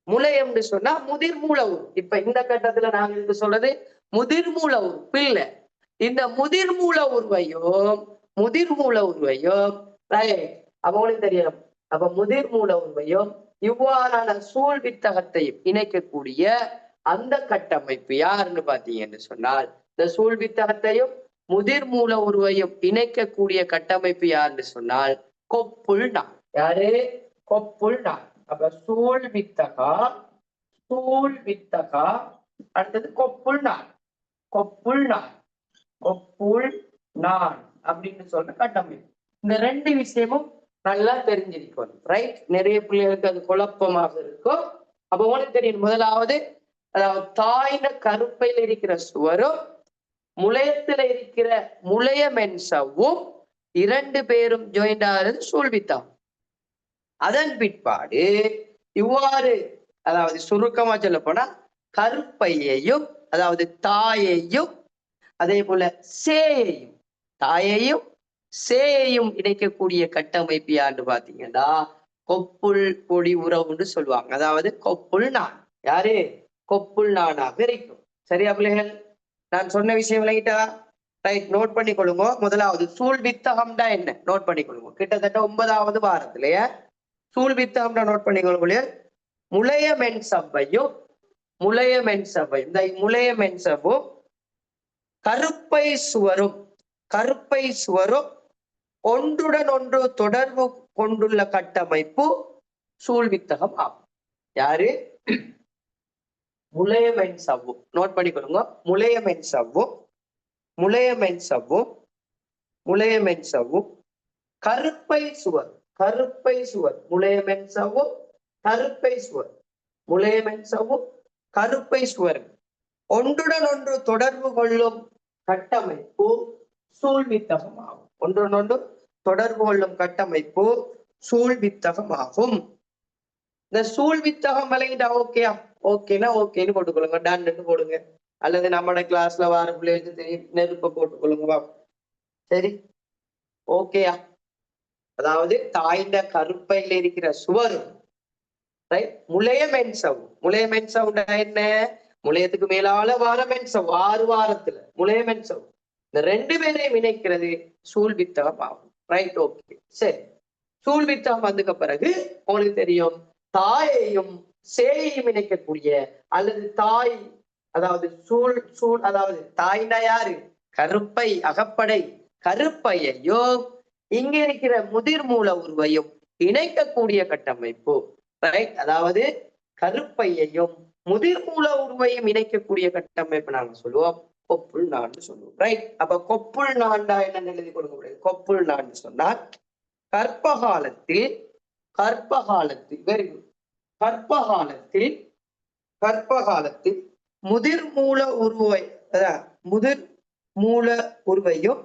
[SPEAKER 1] முளையம்னு சொன்னா முதிர் மூல உரு. இப்ப இந்த கட்டத்துல நாங்க சொல்றது முதிர் மூல உரு பிள்ளை. இந்த முதிர் மூல உருவையும் அவங்களுக்கு தெரியும். அப்ப முதிர் மூல உருவையும் இவ்வாறான சூழ் வித்தகத்தையும் இணைக்கக்கூடிய அந்த கட்டமைப்பு யாருன்னு பாத்தீங்கன்னு சொன்னால், இந்த சூழ் வித்தகத்தையும் முதிர் மூல உருவையும் இணைக்கக்கூடிய கட்டமைப்பு யாருன்னு சொன்னால் கொப்புள் நாள். யாரு? கொப்புள் நாள். அப்ப சூழ் வித்தகா அடுத்தது கொப்புள் நாள். கொப்புள் நாள் அப்படின்னு சொல்ற கட்டமைப்பு. இந்த ரெண்டு விஷயமும் நல்லா தெரிஞ்சிருக்கணும். ரைட். நிறைய பிள்ளைகளுக்கு அது குழப்பமாக இருக்கும். அப்ப உங்களுக்கு தெரியும், முதலாவது அதாவது தாயின கருப்பையில் இருக்கிற சுவரும் முளையத்துல இருக்கிற முளையமென்சவும் இரண்டு பேரும் ஜாயிண்ட் ஆகிறது சூழ்வித்தகம். அதன் பிற்பாடு இவ்வாறு அதாவது சுருக்கமா சொல்ல போனா கருப்பையையும் அதாவது தாயையும் அதே போல சேயையும் இணைக்கக்கூடிய கட்டமைப்பு யாருன்னு பாத்தீங்கன்னா கொப்புள் கொடி உறவுன்னு சொல்லுவாங்க. அதாவது கொப்புள் நான். யாரு? கொப்புள் நானாக இருக்கும். சரியா பிள்ளைகள்? நான் சொன்ன விஷயம் விளங்கிட்டா? ரைட், நோட் பண்ணி கொள்ளுங்க. முதலாவது சூழ் வித்தகம்டா என்ன நோட் பண்ணி கொள்ளுங்க. கிட்டத்தட்ட 9வது வாரத்திலேயே சூழ் வித்தகம்டா நோட் பண்ணி கொள்ளுங்க. முளையமென்சவ்வையும் இந்த முளையமென்சவும் கருப்பை சுவரும் ஒன்றுடன் ஒன்று தொடர்பு கொண்டுள்ள கட்டமைப்பு சூழ்வித்தகம் ஆகும். யாரு? முளையமென்சவ்வும். நோட் பண்ணி கொடுங்க. முளையமென்சவ்வும் கருப்பை சுவர் முளையமென்சவ்வும் கருப்பை சுவர் ஒன்றுடன் ஒன்று தொடர்பு கொள்ளும் கட்டமைப்பு சூழ்வித்தகம் ஆகும். ஒன்றுடன் ஒன்று தொடர்பு கொள்ளும் கட்டமைப்பு சூழ்வித்தகம் ஆகும். இந்த சூழ்வித்தகம் விளங்கிட்டா ஓகேயா? ஓகேன்னா ஓகேன்னு போட்டுக்கொள்ளுங்க, டான்னு போடுங்க. அல்லது நம்மளோட கிளாஸ்ல வார பிள்ளைகளுக்கு தெரியும், நெருப்ப போட்டுக்கொள்ளுங்க. சரி, ஓகேயா? அதாவது தாய்ந்த கருப்பையில இருக்கிற சுவரும் முளையமென்சவ் என்ன? முளையத்துக்கு மேலால வார மென்சவ் 6 வாரத்துல முளையமென்சவ் இந்த ரெண்டு பேரையும் இணைக்கிறது சூழ்வித்தகம் ஆகும். Right, okay. சரி, சூழ்வித்தகம் வந்ததுக்கு பிறகு உங்களுக்கு தெரியும் தாயையும் சேயையும் இணைக்கக்கூடிய அல்லது தாய் அதாவது அதாவது தாய்னா யாரு? கருப்பை அகப்படை கருப்பையையும் இங்க இருக்கிற முதிர் மூல உருவையும் இணைக்கக்கூடிய கட்டமைப்பு. ரைட், அதாவது கருப்பையையும் முதிர் மூல உருவையும் இணைக்கக்கூடிய கட்டமைப்பு நாங்க சொல்லுவோம் கொப்புள் நான்னு சொல்லுவோம். ரைட். அப்ப கொப்புள் நான்டா என்ன எழுதி கொடுக்க முடியாது. கொப்புள் நான்னு சொன்னால் கர்ப்பகாலத்தில் வெரி குட், கர்ப்பகாலத்தில் முதிர் மூல உருவையும்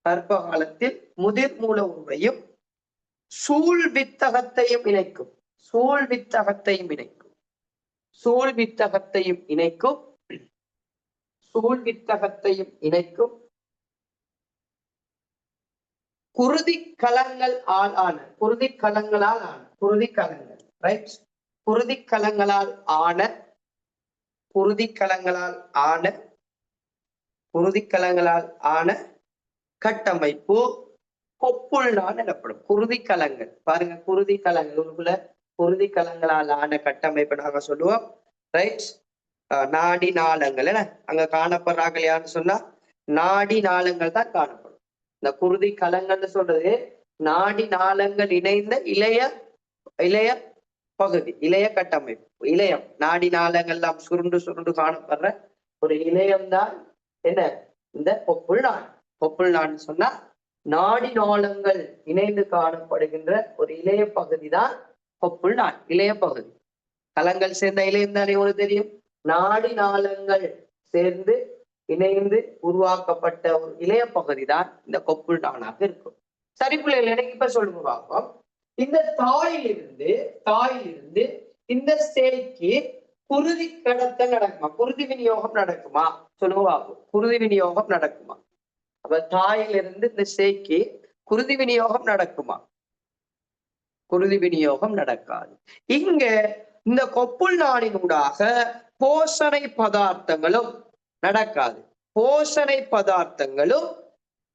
[SPEAKER 1] கர்ப்பகாலத்தில் முதிர் மூல உருவையும் சூழ் வித்தகத்தையும் இணைக்கும் குருதிக்கலங்களால் ஆன கட்டமைப்பு கொப்புள் நான் எனப்படும். குருதிக்கலங்கள் பாருங்க, குருதிக்கலங்களால் ஆன கட்டமைப்பு நாங்க சொல்லுவோம். ரைட். நாடி நாளங்கள் என்ன அங்க காணப்படுறாங்க யாருன்னு சொன்னா நாடி நாளங்கள் தான் காணப்படும். இந்த குருதி கலங்கள்னு சொல்றது நாடி நாளங்கள் இணைந்த இளைய பகுதி, இளைய கட்டமைப்பு, இளையம். நாடி நாளங்கள்லாம் சுருண்டு சுருண்டு காணப்படுற ஒரு இளையம்தான் என்ன, இந்த கொப்புள் நாடு. கொப்புள் நாடுன்னு சொன்னா நாடி நாளங்கள் இணைந்து காணப்படுகின்ற ஒரு இளைய பகுதி தான் கொப்புள் நாடு, இளைய பகுதி. கலங்கள் சேர்ந்த இளையம் தானே உங்களுக்கு தெரியும். நாடி நாளங்கள் சேர்ந்து இணைந்து உருவாக்கப்பட்ட ஒரு இளைய பகுதி தான் இந்த கொப்புள் நாடாக இருக்கும். சரி பிள்ளைகள், எனக்கு இப்ப சொல்லுங்க பார்ப்போம். இந்த தாயிலிருந்து இந்த சேய்க்கு குருதி கடத்தல் நடக்குமா, குருதி விநியோகம் நடக்குமா? சொல்லுங்க பார்ப்போம். குருதி விநியோகம் நடக்குமா? அப்ப தாயிலிருந்து இந்த சேய்க்கு குருதி விநியோகம் நடக்குமா? குருதி விநியோகம் நடக்காது. இங்க இந்த கொப்புள் நாடினூடாக போஷணை பதார்த்தங்களும் நடக்காது. போஷணை பதார்த்தங்களும்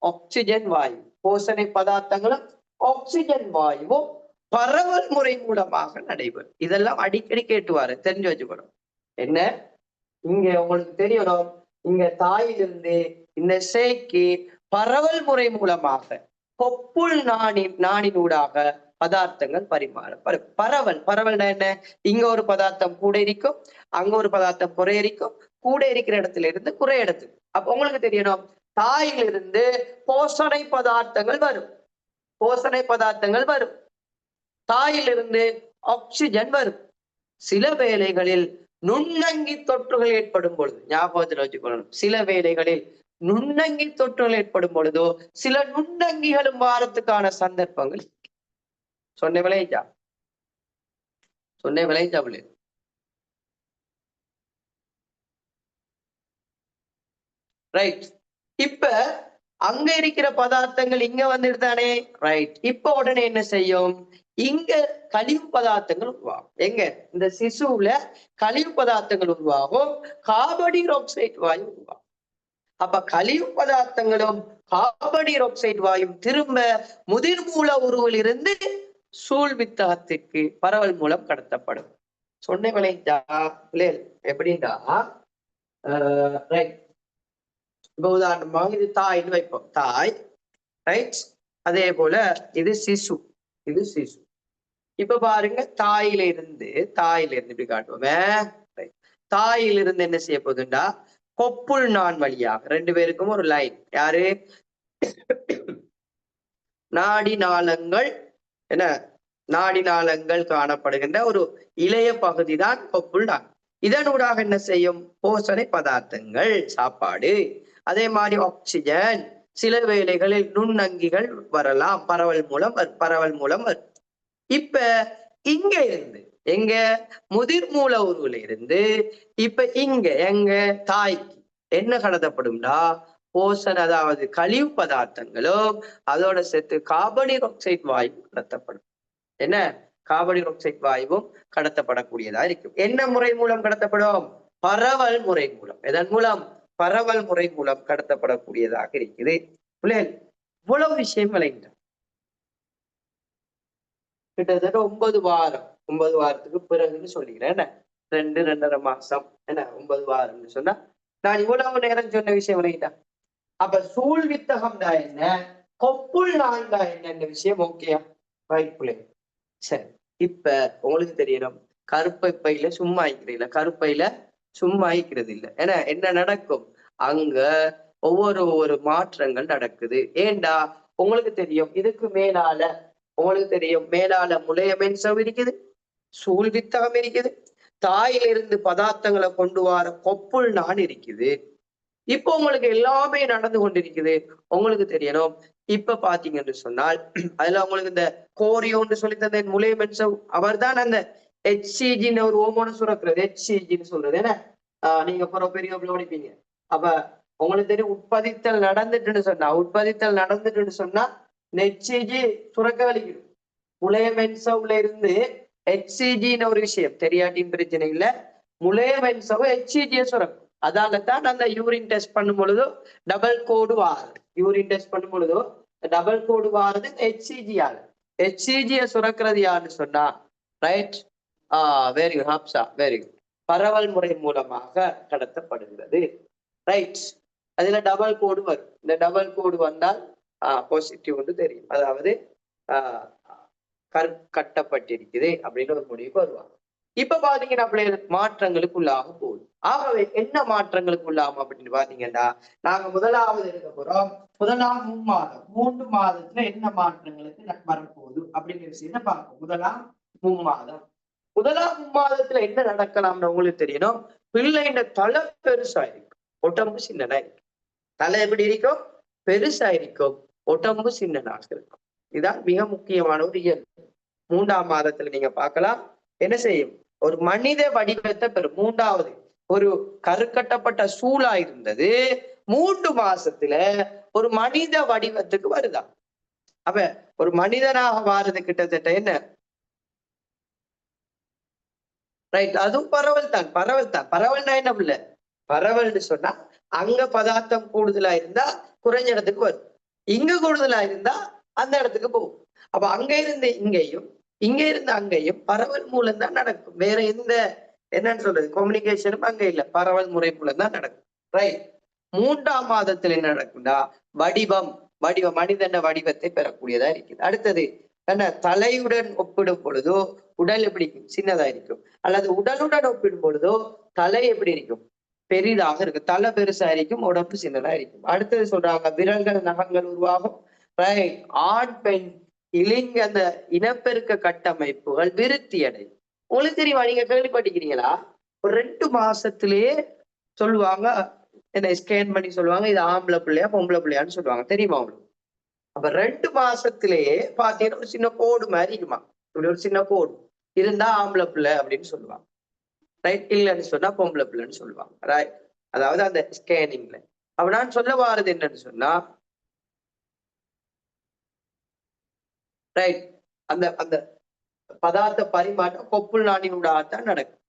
[SPEAKER 1] ஆக்சிஜன் வாயு, போஷணை பதார்த்தங்களும் ஆக்சிஜன் வாயுவும் பரவல் முறை மூலமாக நடைபெறும். இதெல்லாம் அடிக்கடி கேட்டுவாரு, தெரிஞ்சு வச்சுக்கணும். என்ன, இங்க உங்களுக்கு தெரியணும், இங்க தாயிலிருந்து இந்த சேய்க்கு பரவல் முறை மூலமாக கொப்புள் நாடினூடாக பதார்த்தங்கள் பரிமாறப்படும். பரவல்னா என்ன, இங்க ஒரு பதார்த்தம் கூட இருக்கும், அங்க ஒரு பதார்த்தம் குறை இருக்கும், கூட இருக்கிற இடத்துல இருந்து குறை இடத்துக்கு. அப்ப உங்களுக்கு தெரியணும், தாயிலிருந்து போஷணை பதார்த்தங்கள் வரும், போஷணை பதார்த்தங்கள் வரும். தாயிலிருந்து ஆக்சிஜன் வரும். சில வேளைகளில் நுண்ணங்கி தொற்றுகள் ஏற்படும் பொழுது, ஞாபகத்தில் வச்சுக்கொள்ளணும், சில வேளைகளில் நுண்ணங்கி தொற்றுகள் ஏற்படும் பொழுதோ சில நுண்ணங்கிகளும் வாரத்துக்கான சந்தர்ப்பங்கள். சொன்ன விளைஞ்சா ரைட். இப்ப அங்க இருக்கிற பதார்த்தங்கள் இங்க வந்துடுதானே, ரைட். இப்ப உடனே என்ன செய்யும், இங்க கழிவு பதார்த்தங்கள் உருவாகும். எங்க, இந்த சிசுல கழிவு பதார்த்தங்கள் உருவாகும், கார்பன் ஆக்சைடு வாயு உருவாகும். அப்ப கழிவு பதார்த்தங்களும் கார்பன் ஆக்சைடு வாயும் திரும்ப முதிர்மூல உருவில் இருந்து சூழ்வித்தகத்திற்கு பரவல் மூலம் கடத்தப்படும். சொன்ன விளைஞ்சா எப்படின்னா, ரைட். இப்ப உதாரணமாக இது தாய்ன்னு வைப்போம், தாய், ரைட். அதே போல இது சிசு, இது சிசு. இப்ப பாருங்க, தாயிலிருந்து இப்படி காட்டுவோமே, தாயிலிருந்து என்ன செய்ய போகுதுண்டா, கொப்புள் நான் வழியாக ரெண்டு பேருக்கும் ஒரு லைன். யாரு, நாடி நாளங்கள், என்ன, நாடி நாளங்கள் காணப்படுகின்ற ஒரு இளைய பகுதி தான் கொப்புள் நான். இதனூடாக என்ன செய்யும், போஷணை பதார்த்தங்கள், சாப்பாடு, அதே மாதிரி ஆக்சிஜன், சில வேளைகளில் நுண்ணங்கிகள் வரலாம், பரவல் மூலம் வரும். இப்ப இங்க இருந்து எங்க, முதிர் மூல உருவில இருந்து இப்ப இங்க எங்க தாய்க்கு என்ன கடத்தப்படும்னா போஷன், அதாவது கழிவு பதார்த்தங்களும் அதோட சேர்த்து கார்பன் ஆக்சைடு வாயு கடத்தப்படும். என்ன, கார்பன் ஆக்சைடு வாயுவும் கடத்தப்படக்கூடியதா இருக்கும். என்ன முறை மூலம் கடத்தப்படும், பரவல் முறை மூலம். எதன் மூலம், பரவல் முறை மூலம் கடத்தப்படக்கூடியதாக இருக்குது. இவ்வளவு விஷயம் விளைந்த கிட்டத்தட்ட 9 வாரம், 9 வாரத்துக்கு பிறகுன்னு சொல்லிக்கிறேன். என்ன, 2-2.5 மாசம், என்ன 9 வாரம்னு சொன்னா நான் இவ்வளவு நேரம் சொன்ன விஷயம் விளையிட்டேன். அப்ப சூழ் வித்தகம் தான் என்ன, கொப்புள் நான்கா என்ன விஷயம், ஓகேயா, ரைட். சரி, இப்ப உங்களுக்கு தெரியணும், கருப்பை பையில சும்மா ஆயிக்கிறீங்களா, கருப்பையில சும்மா ஆயிக்கிறது இல்லை. ஏன்னா என்ன நடக்கும், அங்க ஒவ்வொரு மாற்றங்கள் நடக்குது. ஏண்டா உங்களுக்கு தெரியும், இதுக்கு மேலால உங்களுக்கு தெரியும், மேலால முளைய மென்சவ் இருக்குது, சூழ் வித்தகம் இருக்குது, தாயிலிருந்து பதார்த்தங்களை கொண்டு வர கொப்புள் நான் இருக்குது. இப்ப உங்களுக்கு எல்லாமே நடந்து கொண்டிருக்குது. உங்களுக்கு தெரியணும், இப்ப பாத்தீங்கன்னு சொன்னால் அதுல உங்களுக்கு இந்த கோரியோன்னு சொல்லி தந்த முளைய மென்சவ், அவர் தான் அந்த HCGன்னு ஒரு ஓமோன சுரக்கிறது, HCGன்னு சொல்றது. என்ன, நீங்க பெரிய படிப்பீங்க. அப்ப உங்களுக்கு தெரியும், உட்பதித்தல் நடந்துட்டுன்னு சொன்னா HCG சுரக்க வலிக்குது. முளைய மென்சவ்ல இருந்து HCGன்னு ஒரு விஷயம் தெரியாட்டின் பிரச்சனை இல்ல, முளைய மென்சவ் HCG சுரக்கும். அதாலதான் அந்த யூரின் டெஸ்ட் பண்ணும் பொழுதோ டபுள் கோடு வாருது, யூரின் டெஸ்ட் பண்ணும் பொழுதோ டபுள் கோடு வாருது HCG ஆல. HCG சுரக்கிறது யாருன்னு சொன்னா, right, very good Hafsa, very good, பரவல் முறை மூலமாக கடத்தப்படுகிறது. ரைட், அதுல டபுள் கோடு வரும். இந்த டபுள் கோடு வந்தால் பாசிட்டிவ் வந்து தெரியும். அதாவது கட்டப்பட்டிருக்குது அப்படின்னு ஒரு முடிவுக்கு வருவாங்க. இப்ப பாத்தீங்கன்னா பிள்ளைகள் மாற்றங்களுக்கு உள்ளாக போகுது. ஆகவே என்ன மாற்றங்களுக்கு உள்ளாகும் அப்படின்னு பாத்தீங்கன்னா, நாங்க முதலாவது எடுக்க போறோம். முதலாம் 3 மாதத்துல என்ன மாற்றங்களுக்கு வரப்போகுது அப்படிங்கிற விஷயத்தை பார்ப்போம். முதலாம் 3 மாதத்துல என்ன நடக்கலாம்னு உங்களுக்கு தெரியணும். பிள்ளைங்க தலை பெருசா இருக்கும், உடம்பு சின்னதா இருக்கும். தலை எப்படி இருக்கும்? பெருசா இருக்கும், உடம்பு சின்னதாக இருக்கும். இதுதான் மிக முக்கியமான ஒரு இயல்பு. 3ஆம் மாதத்துல நீங்க பார்க்கலாம். என்ன செய்யும்? ஒரு மனித வடிவத்தை பெறும். 3வது ஒரு கருக்கட்டப்பட்ட சூழா இருந்தது 3 மாசத்துல ஒரு மனித வடிவத்துக்கு வருதா? அப்ப ஒரு மனிதனாக வாரது கிட்டத்தட்ட என்ன? ரைட், அதுவும் பரவல் தான். பரவல்னா என்ன பிள்ள? பரவல்னு சொன்னா அங்க பதார்த்தம் கூடுதலா இருந்தா குறைஞ்ச இடத்துக்கு வரும், இங்க கூடுதலா இருந்தா அந்த இடத்துக்கு போகும். அப்ப அங்க இருந்து இங்கேயும் இங்க இருந்து அங்கேயும் பரவல் மூலம் தான் நடக்கும். வேற எந்த என்னன்னு சொல்றது கம்யூனிகேஷனும் அங்க இல்ல, பரவல் முறை மூலம் தான் நடக்கும். ரைட். 3ஆம் மாதத்துல என்ன நடக்கும்னா வடிவம் மனிதன வடிவத்தை பெறக்கூடியதா இருக்குது. அடுத்தது என்ன? தலையுடன் ஒப்பிடும் பொழுதோ உடல் எப்படி இருக்கும்? சின்னதா இருக்கும். அல்லது உடலுடன் ஒப்பிடும் பொழுதோ தலை எப்படி இருக்கும்? பெரிதாக இருக்கும். தலை பெருசா இருக்கும், உடம்பு சின்னதா இருக்கும். அடுத்தது சொல்றாங்க விரல்கள் நகங்கள் உருவாகும். ரைட். ஆண் பெண் இலிங்க அந்த இனப்பெருக்க கட்டமைப்புகள் விருத்தி அடையும். உங்களுக்கு தெரியுமா? நீங்க கேள்விப்பட்டிருக்கிறீங்களா? ஒரு 2 மாசத்திலேயே சொல்லுவாங்க, என்ன ஸ்கேன் பண்ணி சொல்லுவாங்க இது ஆம்பளை பிள்ளையா பொம்பளை பிள்ளையான்னு சொல்லுவாங்க. தெரியுமா உங்களுக்கு? அப்ப 2 மாசத்திலேயே பாத்தீங்கன்னா ஒரு சின்ன கோடு மாதிரி இருக்குமா, இப்படி ஒரு சின்ன கோடு இருந்தா ஆம்பளை பிள்ளை அப்படின்னு சொல்லுவாங்க. ரைட். இல்லைன்னு சொன்னா பொம்பளை பிள்ளைன்னு சொல்லுவாங்க. ரைட். அதாவது அந்த ஸ்கேனிங்ல. அப்ப நான் சொல்ல வாரது என்னன்னு சொன்னா, ரைட், அந்த அந்த பதார்த்த பரிமாற்றம் கொப்புள் நாணினூடாகத்தான் நடக்கும்.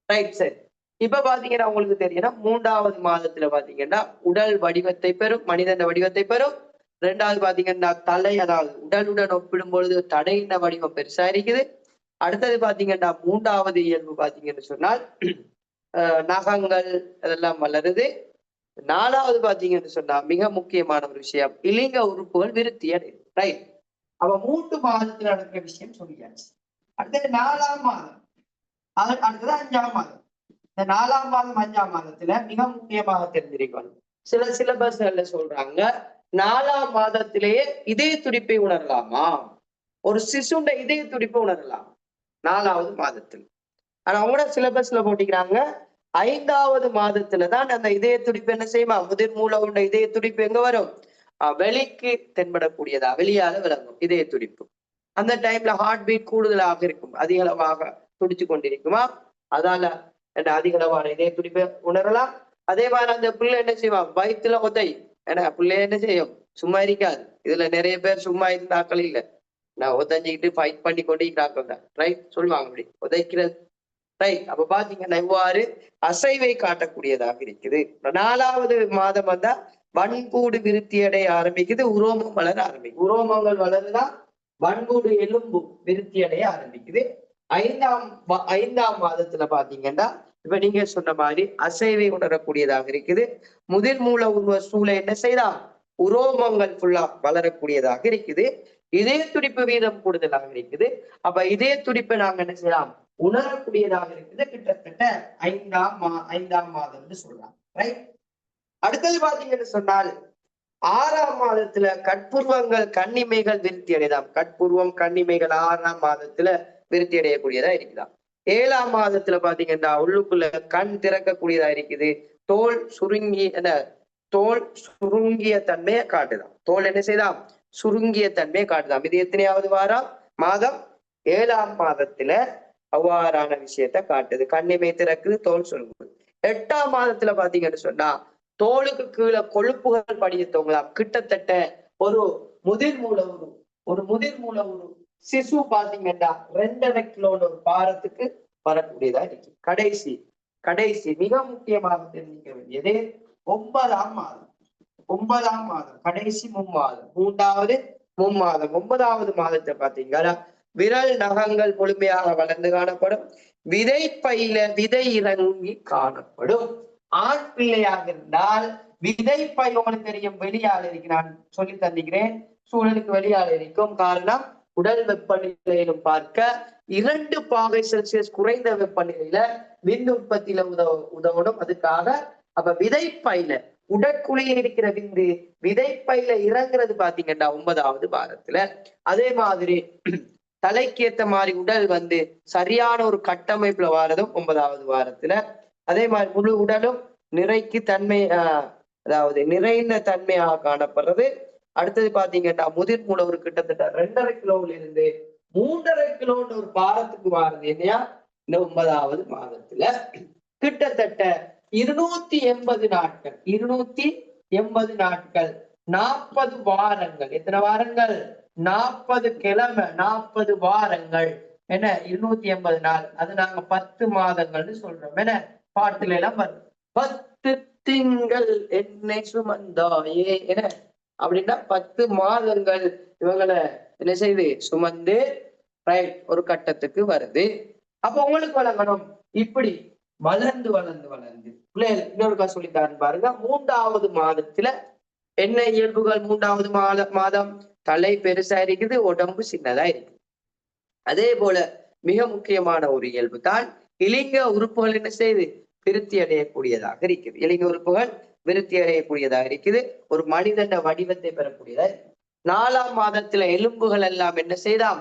[SPEAKER 1] ரைட். சரி. இப்ப பாத்தீங்கன்னா உங்களுக்கு தெரியும் 3ஆவது மாதத்துல பாத்தீங்கன்னா உடல் வடிவத்தை பெறும், மனிதன வடிவத்தை பெறும். 2வது பாத்தீங்கன்னா தலை, அதாவது உடலுடன் ஒப்பிடும் பொழுது தடையின வடிவம் பெருசா இருக்குது. அடுத்தது பாத்தீங்கன்னா 3வது இயல்பு பாத்தீங்கன்னு சொன்னால் நகங்கள் அதெல்லாம் வளருது. 4வது பாத்தீங்கன்னு சொன்னா மிக முக்கியமான ஒரு விஷயம், இலிங்க உறுப்புகள் விருத்தி அடையுது. ரைட். அவ 3 மாதத்துல நடக்கிற விஷயம் சொல்லியாச்சு. அடுத்தது 4ஆம் மாதம், அடுத்தது 5ஆம் மாதம். இந்த 4ஆம் மாதம் 5ஆம் மாதத்துல மிக முக்கியமாக தெரிஞ்சிருக்கணும். சில சிலபஸ்கள்ல சொல்றாங்க 4ஆம் மாதத்திலேயே இதய துடிப்பை உணரலாமா? ஒரு சிசுண்ட இதய துடிப்பை உணரலாம் 4வது மாதத்தில். ஆனா அவங்களோட சிலபஸ்ல போட்டிக்கிறாங்க 5வது மாதத்துலதான் அந்த இதய துடிப்பு என்ன செய்யுமா, முதிர் மூல உண்ட இதய துடிப்பு எங்க வரும்? வெளிக்கு தென்படக்கூடியதா, வெளியால விளங்கும் இதய துடிப்பு. அந்த டைம்ல ஹார்ட் பீட் கூடுதலாக இருக்கும், அதிக அளவாக துடிச்சு கொண்டிருக்குமா, அதால என்ன அதிக அளவான இதய துடிப்பை உணரலாம். அதே மாதிரி அந்த பிள்ளை என்ன செய்வான், வயிற்றுல உதை, ஏன்னா பிள்ளை என்ன செய்யும், சும்மா இருக்காது. இதுல நிறைய பேர் சும்மா இருந்தாக்கள் இல்ல, நான் உதஞ்சிக்கிட்டு ஃபைட் பண்ணி கொண்டு இருக்கிறாக்கள் தான். ரைட். சொல்லுவாங்க அப்படி உதைக்கிறது. ரைட். அப்ப பாத்தீங்கன்னா இவ்வாறு அசைவை காட்டக்கூடியதாக இருக்குது. 4வது மாதம் வந்தா வன்கூடு விருத்தி அடைய ஆரம்பிக்குது, உரோமம் வளர ஆரம்பிக்கும். உரோமங்கள் வளருதான் வன்கூடு எலும்பு விருத்தி அடைய ஆரம்பிக்குது. 5ஆம் மாதத்துல பாத்தீங்கன்னா இப்ப நீங்க சொன்ன மாதிரி அசைவை உணரக்கூடியதாக இருக்குது. முதிர் மூல உருவ சூளை என்ன செய்யலாம், உரோமங்கள் ஃபுல்லா வளரக்கூடியதாக இருக்குது. இதய துடிப்பு வீதம் கூடுதலாக இருக்குது. அப்ப இதய துடிப்பை நாங்க என்ன செய்யலாம், உணரக்கூடியதாக இருக்குது. கிட்டத்தட்ட 5ஆம் மாதம்னு சொல்லலாம். ரைட். அடுத்தது பாத்தீங்கன்னு சொன்னால் 6ஆம் மாதத்துல கட்புருவங்கள் கண்ணிமைகள் விருத்தி அடையலாம். கட்புருவம் கண்ணிமைகள் 6ஆம் மாதத்துல விருத்தி அடையக்கூடியதா இருக்குதாம். 7ஆம் மாதத்துல பாத்தீங்கன்னா உள்ளுக்குள்ள கண் திறக்கக்கூடியதா இருக்குது. தோல் சுருங்கிய தன்மையை காட்டுதாம். தோல் என்ன செய்யலாம், சுருங்கிய தன்மையை காட்டுதாம். இது எத்தனையாவது மாதம்? 7ஆம் மாதத்துல அவ்வாறான விஷயத்த காட்டுது. கண்ணிமை திறக்குது, தோல் சுருங்குது. 8ஆம் மாதத்துல பாத்தீங்கன்னு சொன்னா தோலுக்கு கீழே கொழுப்புகள் படித்தவங்களாம். கிட்டத்தட்ட ஒரு முதிர் மூல ஒரு சிசு பாத்தீங்கன்னா 2.5 கிலோன்னு ஒரு பாரத்துக்கு வரக்கூடியதா இருக்கு. கடைசி மிக முக்கியமாக தெரிஞ்சுக்க வேண்டியது 9ஆம் மாதம் கடைசி 3 மாதம். 3வது 3 மாதம் 9வது மாதத்தை பாத்தீங்கன்னா விரல் நகங்கள் முழுமையாக வளர்ந்து காணப்படும். விதை பையில விதை இறங்கி காணப்படும். ஆண் பிள்ளையாக இருந்தால் விதைப்பை உங்களுக்கு தெரியும் வெளியால் இருக்கு, நான் சொல்லி தந்திக்கிறேன். சூழலுக்கு வெளியால் இருக்கும். காரணம் உடல் வெப்பநிலையிலும் பார்க்க 2 பாகை செல்சியஸ் குறைந்த வெப்பநிலையில விந்து உற்பத்தியில உதவணும். அதுக்காக அப்ப விதைப்பையில உடற்குழியில் இருக்கிற விந்து விதைப்பையில இறங்குறது பாத்தீங்கன்னா 9வது வாரத்துல. அதே மாதிரி தலைக்கு ஏத்த மாதிரி உடல் சரியான ஒரு கட்டமைப்புல வாரதும் 9வது வாரத்துல. அதே மாதிரி முழு உடலும் நிறைக்கு தன்மை அதாவது நிறைந்த தன்மையாக காணப்படுறது. அடுத்தது பாத்தீங்கன்னா முதிர் மூல ஒரு கிட்டத்தட்ட 2.5 கிலோல இருந்து 3.5 கிலோன்னு ஒரு பாரத்துக்கு வாரது என்னையா இந்த 9வது மாதத்துல. கிட்டத்தட்ட 280 நாட்கள் 280 நாட்கள் 40 வாரங்கள். எத்தனை வாரங்கள்? 40 கிழமை 40 வாரங்கள் என்ன 280 நாள். அது நாங்க 10 மாதங்கள்னு சொல்றோம். என்ன பாட்டுல எல்லாம் வரும் 10 திங்கள் என்னை சுமந்தாயே என்ன அப்படின்னா 10 மாதங்கள் இவங்களை என்ன செய்து சுமந்து ரைட் ஒரு கட்டத்துக்கு வருது. அப்ப உங்களுக்கு வழங்கணும் இப்படி வளர்ந்து வளர்ந்து வளர்ந்து பிள்ளைகள் இன்னொருக்கா சொல்லித்தாரு பாருங்க. 3வது மாதத்துல என்ன இயல்புகள்? 3வது மாதம் தலை பெருசா இருக்குது, உடம்பு சின்னதா இருக்கு. அதே போல மிக முக்கியமான ஒரு இயல்பு தான் இலிங்க உறுப்புகள் என்ன செய்து விருத்தி அடையக்கூடியதாக இருக்குது. இலிங்க உறுப்புகள் விருத்தி அடையக்கூடியதாக இருக்குது. ஒரு மனிதன வடிவத்தை பெறக்கூடியதா இருக்கு. 4ஆம் மாதத்துல எலும்புகள் எல்லாம் என்ன செய்தாம்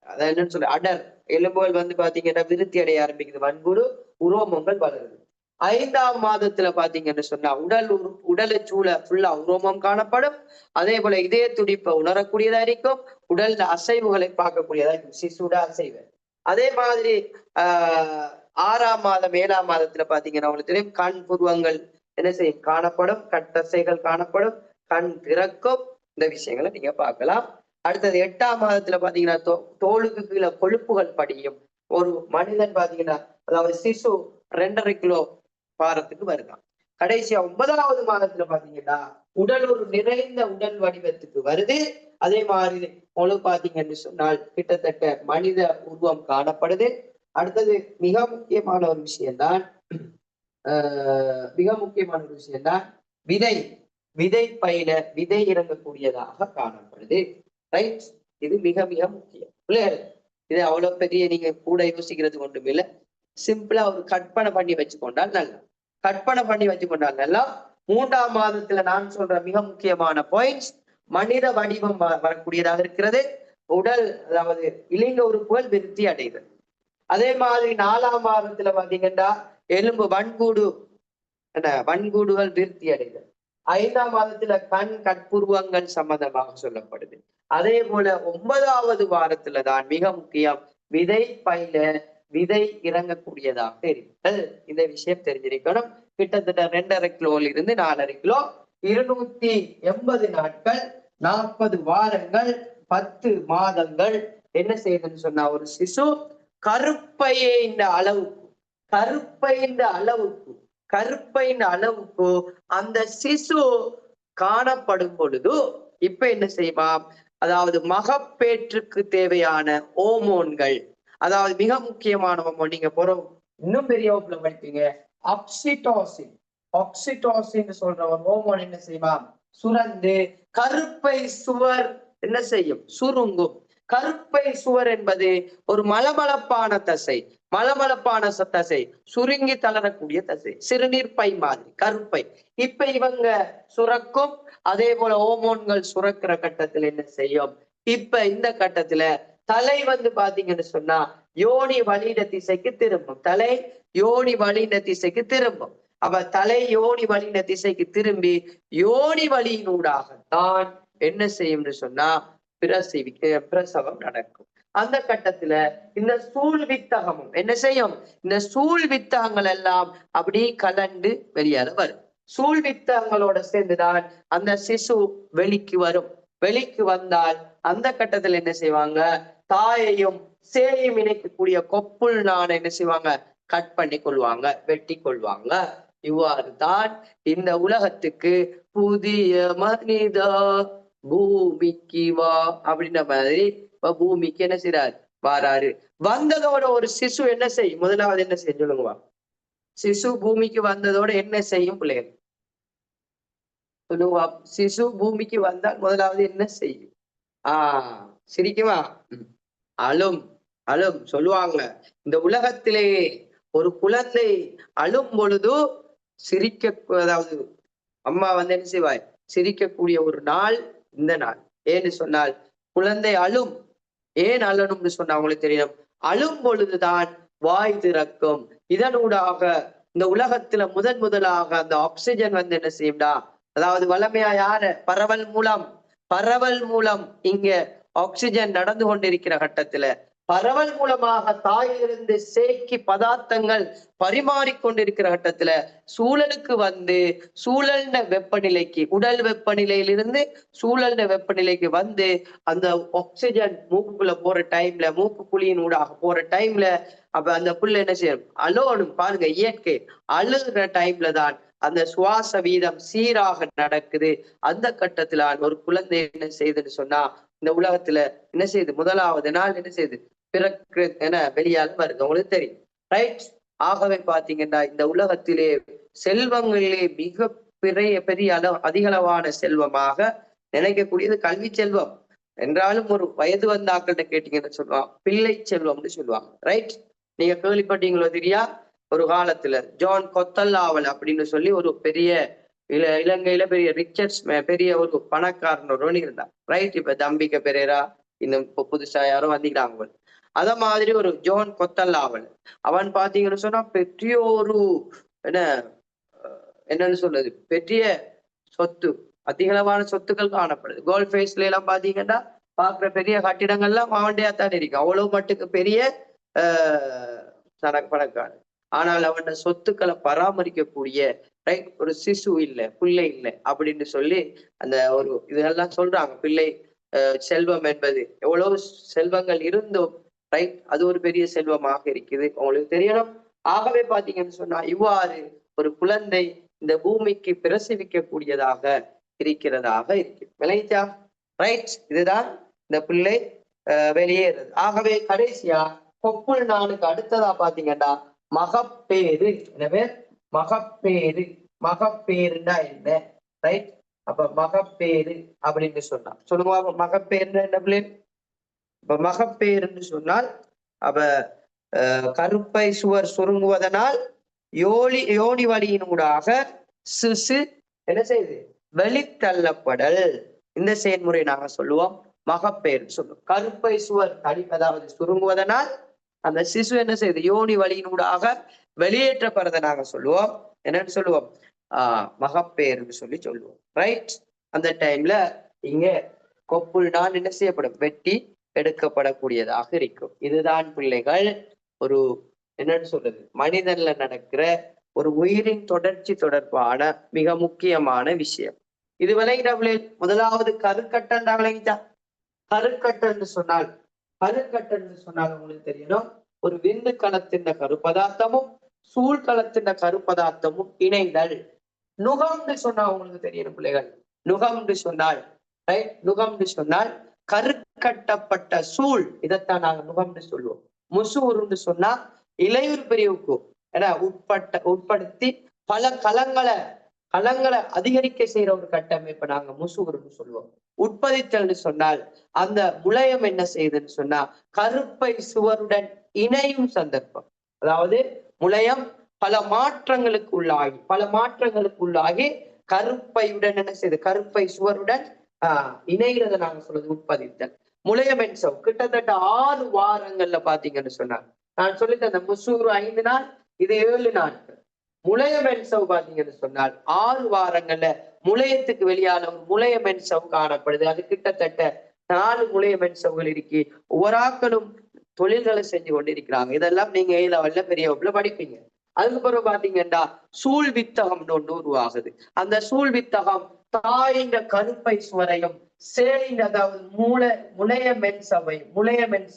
[SPEAKER 1] அதான் என்னன்னு சொல்ல அடர் எலும்புகள் பாத்தீங்கன்னா விருத்தி அடைய ஆரம்பிக்குது. வன்புறு உரோமங்கள் வளருது. 5ஆம் மாதத்துல பாத்தீங்கன்னு சொன்னா உடலை சூழ ஃபுல்லா உரோமம் காணப்படும். அதே போல இதய துடிப்பை உணரக்கூடியதா இருக்கும். உடல்ல அசைவுகளை பார்க்கக்கூடியதா இருக்கும், சிசுட அசைவு. அதே மாதிரி 6ஆம் மாதம் 7ஆம் மாதத்துல பாத்தீங்கன்னா உங்களுக்கு தெரியும் கண் புருவங்கள் என்ன செய்யும் காணப்படும், கட்டசைகள் காணப்படும், கண் திறக்கும். இந்த விஷயங்களை நீங்க பார்க்கலாம். அடுத்தது 8ஆம் மாதத்துல பாத்தீங்கன்னா தோலுக்கு கீழே கொழுப்புகள் படியும். ஒரு மனிதன் பாத்தீங்கன்னா அதாவது சிசு 2.5 கிலோ பாரத்துக்கு வருதான். கடைசியா 9வது மாதத்துல பாத்தீங்கன்னா உடல் ஒரு நிறைந்த உடல் வடிவத்துக்கு வருது. அதே மாதிரி உங்களுக்கு பாத்தீங்கன்னு சொன்னால் கிட்டத்தட்ட மனித உருவம் காணப்படுது. அடுத்தது மிக முக்கியமான ஒரு விஷயம்தான் விதை பையில விதை இறங்கக்கூடியதாக காணப்படுது. ரைட், இது மிக மிக முக்கியம். இது அவ்வளவு பெரிய நீங்க கூட யோசிக்கிறது ஒன்றும் இல்லை. சிம்பிளா ஒரு கற்பனை பண்ணி வச்சுக்கொண்டால் நல்லா 3ஆம் மாதத்துல நான் சொல்ற மிக முக்கியமான பாயிண்ட்ஸ் மனித வடிவம் வரக்கூடியதாக இருக்கிறது. உடல் அதாவது இலிங்க உறுப்புகள் விருத்தி அடைகிறது. அதே மாதிரி 4ஆம் மாதத்துல பாத்தீங்கன்னா எலும்பு வன்கூடுகள் விருத்தி அடைகிறது. 5ஆம் மாதத்துல கட்புருவங்கள் சம்பந்தமாக சொல்லப்படுது. அதே போல 9வது வாரத்துல தான் மிக முக்கியம் விதை பையில விதை இறங்கக்கூடியதாக இருக்கிறது. இந்த விஷயம் தெரிஞ்சிருக்கணும். கிட்டத்தட்ட 2.5 கிலோல இருந்து 4.5 கிலோ 280 நாட்கள் 40 வாரங்கள் 10 மாதங்கள் என்ன செய்யுதுன்னு சொன்னா ஒரு சிசு கருப்பையின் அளவுக்கு அந்த சிசு காணப்படும் பொழுது இப்ப என்ன செய்வாம், அதாவது மகப்பேற்றுக்கு தேவையான ஹோமோன்கள், அதாவது மிக முக்கியமான ஹோமோன் நீங்க இன்னும் பெரிய வகுப்புல படிப்பீங்க ஆக்சிடோசின் சொல்ற ஒரு ஹோமோன் என்ன செய்வாம் சுரந்து கருப்பை சுவர் என்ன செய்யும் சுருங்கும். கருப்பை சுவர் என்பது ஒரு மலமளப்பான தசை சுருங்கி தளரக்கூடிய தசை, சிறுநீர் பை மாதிரி கருப்பை. இப்ப இவங்க சுரக்கும். அதே போல ஹோமோன்கள் சுரக்கிற கட்டத்துல என்ன செய்யும், இப்ப இந்த கட்டத்துல தலை பாத்தீங்கன்னு சொன்னா யோனி வழியிட திசைக்கு திரும்பும். அப்ப தலை யோனி வழியிட திசைக்கு திரும்பி யோனி வழியினூடாகத்தான் என்ன செய்யும்னு சொன்னா பிரசவம் நடக்கும். அந்த கட்டத்துல இந்த சூழ் வித்தகமும் என்ன செய்யும், இந்த சூழ் வித்தகங்கள் எல்லாம் அப்படி கலந்து வெளியால வரும். சூழ் வித்தகங்களோட சேர்ந்துதான் அந்த சிசு வெளிக்கு வரும். வெளிக்கு வந்தால் அந்த கட்டத்துல என்ன செய்வாங்க, தாயையும் சேயும் இணைக்கக்கூடிய கொப்புள் நாண என்ன செய்வாங்க கட் பண்ணி கொள்வாங்க, வெட்டி கொள்வாங்க. இவ்வாறு தான் இந்த உலகத்துக்கு புதிய மனிதா பூமிக்கு வா அப்படின்ற மாதிரி பூமிக்கு என்ன செய்றாரு வாராரு. வந்ததோட ஒரு சிசு என்ன செய்யும், முதலாவது என்ன செய்யும் சொல்லுங்க. சிசு பூமிக்கு வந்ததோட என்ன செய்யும் பிள்ளைகள் சொல்லுங்க. சிசு பூமிக்கு வந்தால் முதலாவது என்ன செய்யும்? சிரிக்குமா? அழும் அழும் சொல்லுவாங்க. இந்த உலகத்திலேயே ஒரு குழந்தை அழும் பொழுது சிரிக்க, அதாவது அம்மா என்ன செய்வாய், சிரிக்கக்கூடிய ஒரு நாள் இந்த நாள். ஏன்னு சொன்னால் குழந்தை அழும். ஏன் அழணும்னு சொன்னா அவங்களுக்கு தெரியும். அழும் பொழுதுதான் வாய் திறக்கும். இதனூடாக இந்த உலகத்துல முதலாக அந்த ஆக்சிஜன் என்ன செய்யும்டா, அதாவது வளமையா யார பரவல் மூலம் இங்க ஆக்சிஜன் நடந்து கொண்டிருக்கிற கட்டத்துல பரவல் மூலமாக தாயிலிருந்து சேக்கி பதார்த்தங்கள் பரிமாறிக்கொண்டிருக்கிற கட்டத்துல சூழலுக்கு சூழல்ன வெப்பநிலைக்கு, உடல் வெப்பநிலையிலிருந்து சூழல்ன வெப்பநிலைக்கு அந்த ஆக்சிஜன் மூக்குக்குள்ள போற டைம்ல, மூக்கு குழியின் ஊடாக போற டைம்ல அப்ப அந்த புல் என்ன செய்யும், அலோனும். பாருங்க, இயற்கை அழுகிற டைம்ல தான் அந்த சுவாச வீதம் சீராக நடக்குது. அந்த கட்டத்துல ஒரு குழந்தை என்ன செய்யுதுன்னு சொன்னா, இந்த உலகத்துல என்ன செய்யுது, முதலாவது நாள் என்ன செய்யுது, பிறகு என வெளியால் வருது. உங்களுக்கு தெரியும், ரைட்? ஆகவே பாத்தீங்கன்னா இந்த உலகத்திலே செல்வங்களிலே மிக பெரிய அதிகளவான செல்வமாக நினைக்கக்கூடியது கல்வி செல்வம் என்றாலும், ஒரு வயது வந்த ஆக்கள்கிட்ட கேட்டீங்கன்னு சொல்லுவாங்க பிள்ளை செல்வம்னு சொல்லுவாங்க. ரைட்? நீங்க கேள்விப்பட்டீங்களோ தெரியா, ஒரு காலத்துல ஜான் கொத்தல்லாவல் அப்படின்னு சொல்லி ஒரு பெரிய இலங்கையில பெரிய ரிச்சர்ஸ், பெரிய ஒரு பணக்காரன் ஒருவன் இருந்தான். ரைட்? இப்ப தம்பிக்க பெரேரா இன்னும் புதுசா யாரும் வந்திக்கிறாங்க. அத மாதிரி ஒரு ஜோன் கொத்தல்லாவல், அவன் பாத்தீங்கன்னு சொன்னா பெரிய ஒரு என்னன்னு சொல்றது, பெரிய சொத்து, அதிகளவான சொத்துக்கள் காணப்படுது. கோல்ட் ஃபேஸ்ல எல்லாம் பாத்தீங்கன்னா பாக்குற பெரிய கட்டிடங்கள்லாம் அவன்டையாத்தான் இருக்கு. அவ்வளவு மட்டுக்கு பெரிய பணக்காரன். ஆனால் அவன் சொத்துக்களை பராமரிக்கக்கூடிய ஒரு சிசு இல்லை, பிள்ளை இல்லை அப்படின்னு சொல்லி அந்த ஒரு இதெல்லாம் சொல்றாங்க. பிள்ளை செல்வம் என்பது எவ்வளவு செல்வங்கள் இருந்தும் ரைட், அது ஒரு பெரிய செல்வமாக இருக்குது, உங்களுக்கு தெரியணும். ஆகவே பாத்தீங்கன்னு சொன்னா இவ்வாறு ஒரு குழந்தை இந்த பூமிக்கு பிரசவிக்க கூடியதாக இருக்கிறதாக இருக்கு. விளைச்சா? ரைட்? இதுதான் இந்த பிள்ளை வெளியேறது. ஆகவே கடைசியா கொப்புள் நானுக்கு அடுத்ததா பாத்தீங்கன்னா மகப்பேறு. எனவே மகப்பேருன்னா என்ன? ரைட்? அப்ப மகப்பேறு அப்படின்னு சொன்னா சொல்லுவாங்க. மகப்பேருன்னா என்ன பிள்ளை? இப்ப மகப்பேருன்னு சொன்னால் அப்ப கருப்பை சுவர் சுருங்குவதனால் யோனி வழியினூடாக சிசு என்ன செய்யுது, வெளித்தள்ளப்படல். இந்த செயல்முறை நாங்க சொல்லுவோம் மகப்பேறு சொல்லுவோம். கருப்பை சுவர் அதாவது சுருங்குவதனால் அந்த சிசு என்ன செய்யுது, யோனி வழியினூடாக வெளியேற்றப்படுறதை நாங்க சொல்லுவோம் என்னன்னு சொல்லுவோம், மகப்பேறுன்னு சொல்லுவோம். ரைட்? அந்த டைம்ல இங்க கொப்புள் நான் என்ன செய்யப்படும், வெட்டி எடுக்கப்படக்கூடியதாக இருக்கும். இதுதான் பிள்ளைகள் ஒரு என்னன்னு சொல்றது, மனிதன்ல நடக்கிற ஒரு உயிரின் தொடர்ச்சி தொடர்பான மிக முக்கியமான விஷயம். இது விளங்கிட்ட முதலாவது கருக்கட்டண்டா விளங்கிட்டா? கருக்கட்டன்னு சொன்னால் உங்களுக்கு தெரியணும், ஒரு விந்து களத்தின் கருப்பதார்த்தமும் சூழ்கலத்தின் கருப்பதார்த்தமும் இணைந்தல். நுகம்னு சொன்னா உங்களுக்கு தெரியணும் பிள்ளைகள். நுகம்னு சொன்னால் கருக்கட்டப்பட்ட சூழ், இதைத்தான் நாங்க நுகம்னு சொல்லுவோம். முசூர்னு சொன்னா இளையூர் பிரிவுக்கு உட்படுத்தி பல களங்களை அதிகரிக்க செய்யற ஒரு கட்டமைப்பை நாங்க முசூர்னு சொல்லுவோம். உட்பதித்தல்னு சொன்னால் அந்த முளையம் என்ன செய்யுதுன்னு சொன்னா கருப்பை சுவருடன் இணையும் சந்தர்ப்பம். அதாவது முளையம் பல மாற்றங்களுக்கு உள்ளாகி கருப்பையுடன் என்ன செய்யுது, கருப்பை சுவருடன் இணைகிறத நாங்க சொல்றது உட்பதித்தல். முளையம் கிட்டத்தட்ட 6 வாரங்கள்ல பாத்தீங்கன்னு சொன்னா, நான் சொல்லிட்டு அந்த முசூறு 5 நாள், இது 7 நாட்கள். முளையமென்சவ் பாத்தீங்கன்னு சொன்னால் 6 வாரங்கள்ல முளையத்துக்கு வெளியான ஒரு முளையமென்சவ் காணப்படுது. அது கிட்டத்தட்ட 4 முளையமென்சவ்கள் இருக்கு. ஒவ்வொராக்களும் தொழில்களை செஞ்சு கொண்டிருக்கிறாங்க. இதெல்லாம் நீங்க A லெவல்ல பெரிய வகுப்புல படிப்பீங்க. அதுக்கப்புறம் பாத்தீங்கன்னா சூழ் வித்தகம்னு ஒன்று உருவாகுது. அந்த சூழ் வித்தகம் தாயின் கருப்பை சுவரையும் சேலின் அதாவது முளையமென்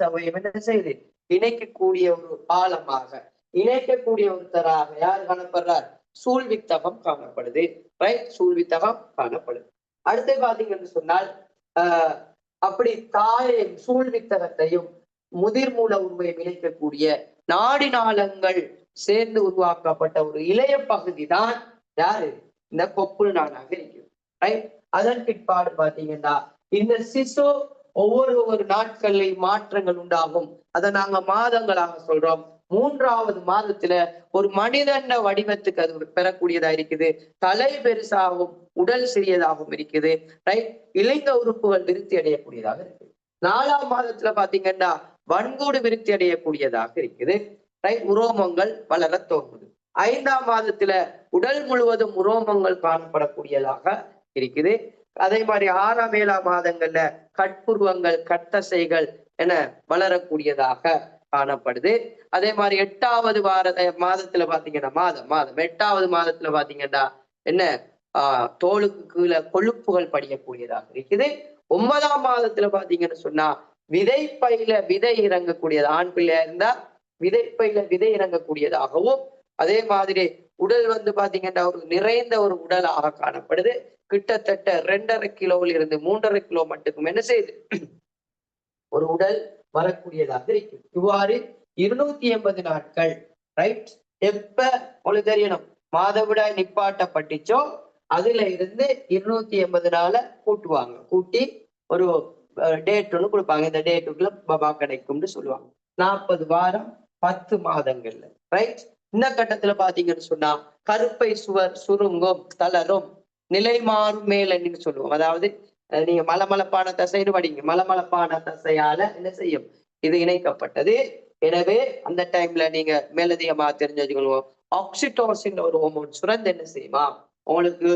[SPEAKER 1] சவையும் என்ன செய்யுது, இணைக்கக்கூடிய ஒரு பாலமாக, இணைக்கக்கூடிய ஒருத்தராக யார் காணப்படுறார், சூழ்வித்தகம் காணப்படுது. ரைட்? சூழ்வித்தகம் காணப்படுது. அடுத்து பாத்தீங்கன்னு சொன்னால் அப்படி தாயையும் சூழ்வித்தகத்தையும் முதிர் மூல உருவையும் இணைக்கக்கூடிய நாடி நாளங்கள் சேர்ந்து உருவாக்கப்பட்ட ஒரு இளைய பகுதி தான் யாரு, இந்த கொப்புள் நானாக இருக்கிறது. ரைட்? அதன் பிற்பாடு பாத்தீங்கன்னா இந்த சிசு ஒவ்வொரு நாட்கள்லயும் மாற்றங்கள் உண்டாகும். அதை நாங்க மாதங்களாக சொல்றோம். 3வது மாதத்துல ஒரு மனிதன் வடிவத்துக்கு அது பெறக்கூடியதா இருக்குது. தலை பெருசாகவும் உடல் சிறியதாகவும் இருக்குது. ரைட். இளைங்க உறுப்புகள் விருத்தி அடையக்கூடியதாக இருக்குது. 4ஆம் மாதத்துல பாத்தீங்கன்னா வன்கூடு விருத்தி அடையக்கூடியதாக இருக்குது. ரைட். உரோமங்கள் வளர தோன்றுது. 5ஆம் மாதத்துல உடல் முழுவதும் உரோமங்கள் காணப்படக்கூடியதாக இருக்குது. அதே மாதிரி 6ஆம் 7ஆம் மாதங்கள்ல கட்புருவங்கள் கட்டசைகள் என வளரக்கூடியதாக காணப்படுது. அதே மாதிரி 8வது மாதத்துல பாத்தீங்கன்னா மாதம் 8வது மாதத்துல பாத்தீங்கன்னா என்ன தோலுக்கு கீழே கொழுப்புகள் படியக்கூடியதாக இருக்குது. 9ஆம் மாதத்துல பாத்தீங்கன்னு சொன்னா விதைப்பையில விதை இறங்கக்கூடியது. ஆண் பிள்ளையா இருந்தா விதைப்பையில விதை இறங்கக்கூடியதாகவும், அதே மாதிரி உடல் பாத்தீங்கன்னா ஒரு நிறைந்த ஒரு உடலாக காணப்படுது. கிட்டத்தட்ட 2.5 கிலோவில் இருந்து 3.5 கிலோ மட்டுக்கும் என்ன செய்யுது ஒரு உடல் வரக்கூடியதாக இருக்கு. இவ்வாறு 280 நாட்கள். ரைட். எப்ப உங்களுக்கு தெரியணும் மாதவிடாய் நிப்பாட்டப்பட்டுச்சோ அதுல இருந்து 280 நாளை கூட்டுவாங்க. கூட்டி ஒரு டேட் ஒண்ணு கொடுப்பாங்க. இந்த டேட்டுக்குள்ள பபா கிடைக்கும்னு சொல்லுவாங்க. 40 வாரம் 10 மாதங்கள்ல. ரைட். இந்த கட்டத்துல பாத்தீங்கன்னு சொன்னா கருப்பை சுவர் சுருங்கும் தளரும் நிலை மாறும் மேலன்னு சொல்லுவோம். அதாவது நீங்க மலமளப்பான தசைன்னு படிங்க. மலமளப்பான தசையால என்ன செய்யும் இது இணைக்கப்பட்டது. எனவே அந்த டைம்ல நீங்க மேலதிகமா தெரிஞ்சு வச்சுக்கொள்வோம். ஆக்சிடோசின் ஒரு ஹோமோன் சுரந்து என்ன செய்யுமா உங்களுக்கு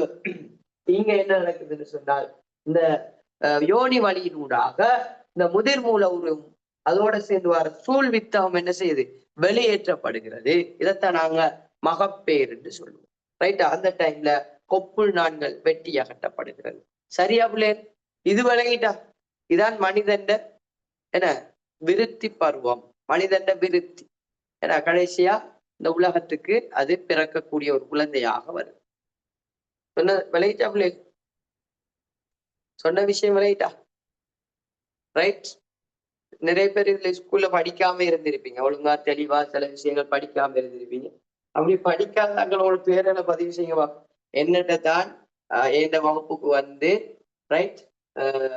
[SPEAKER 1] இங்க என்ன நடக்குதுன்னு சொன்னால் இந்த யோனி வழியினூடாக இந்த முதிர் மூல உருவம் அதோட சேர்ந்து வர சூழ் வித்தகம் என்ன செய்யுது வெளியேற்றப்படுகிறது. இதைத்தான் நாங்க மகப்பேர் என்று சொல்லுவோம். ரைட்டா. அந்த டைம்ல கொப்புள் நான்கள் வெட்டி அகற்றப்படுகிறது. சரியா பிள்ளை? இது விளங்கிட்டா? இதான் மனிதன் என்ன விருத்தி பருவம். மனிதன் விருத்தி ஏன்னா கடைசியா இந்த உலகத்துக்கு அது பிறக்கக்கூடிய ஒரு குழந்தையாக வருது. சொன்ன விளையிட்டா பிள்ளை? சொன்ன விஷயம் விளையிட்டா? ரைட். நிறைய பேர் இதுல ஸ்கூல்ல படிக்காம இருந்திருப்பீங்க. ஒழுங்கா தெளிவா சில விஷயங்கள் படிக்காம இருந்திருப்பீங்க. அப்படி படிக்காதவங்களோட பேரை பதிவு செய்யவா என்னட்ட தான் எந்த வகுப்புக்கு ரைட்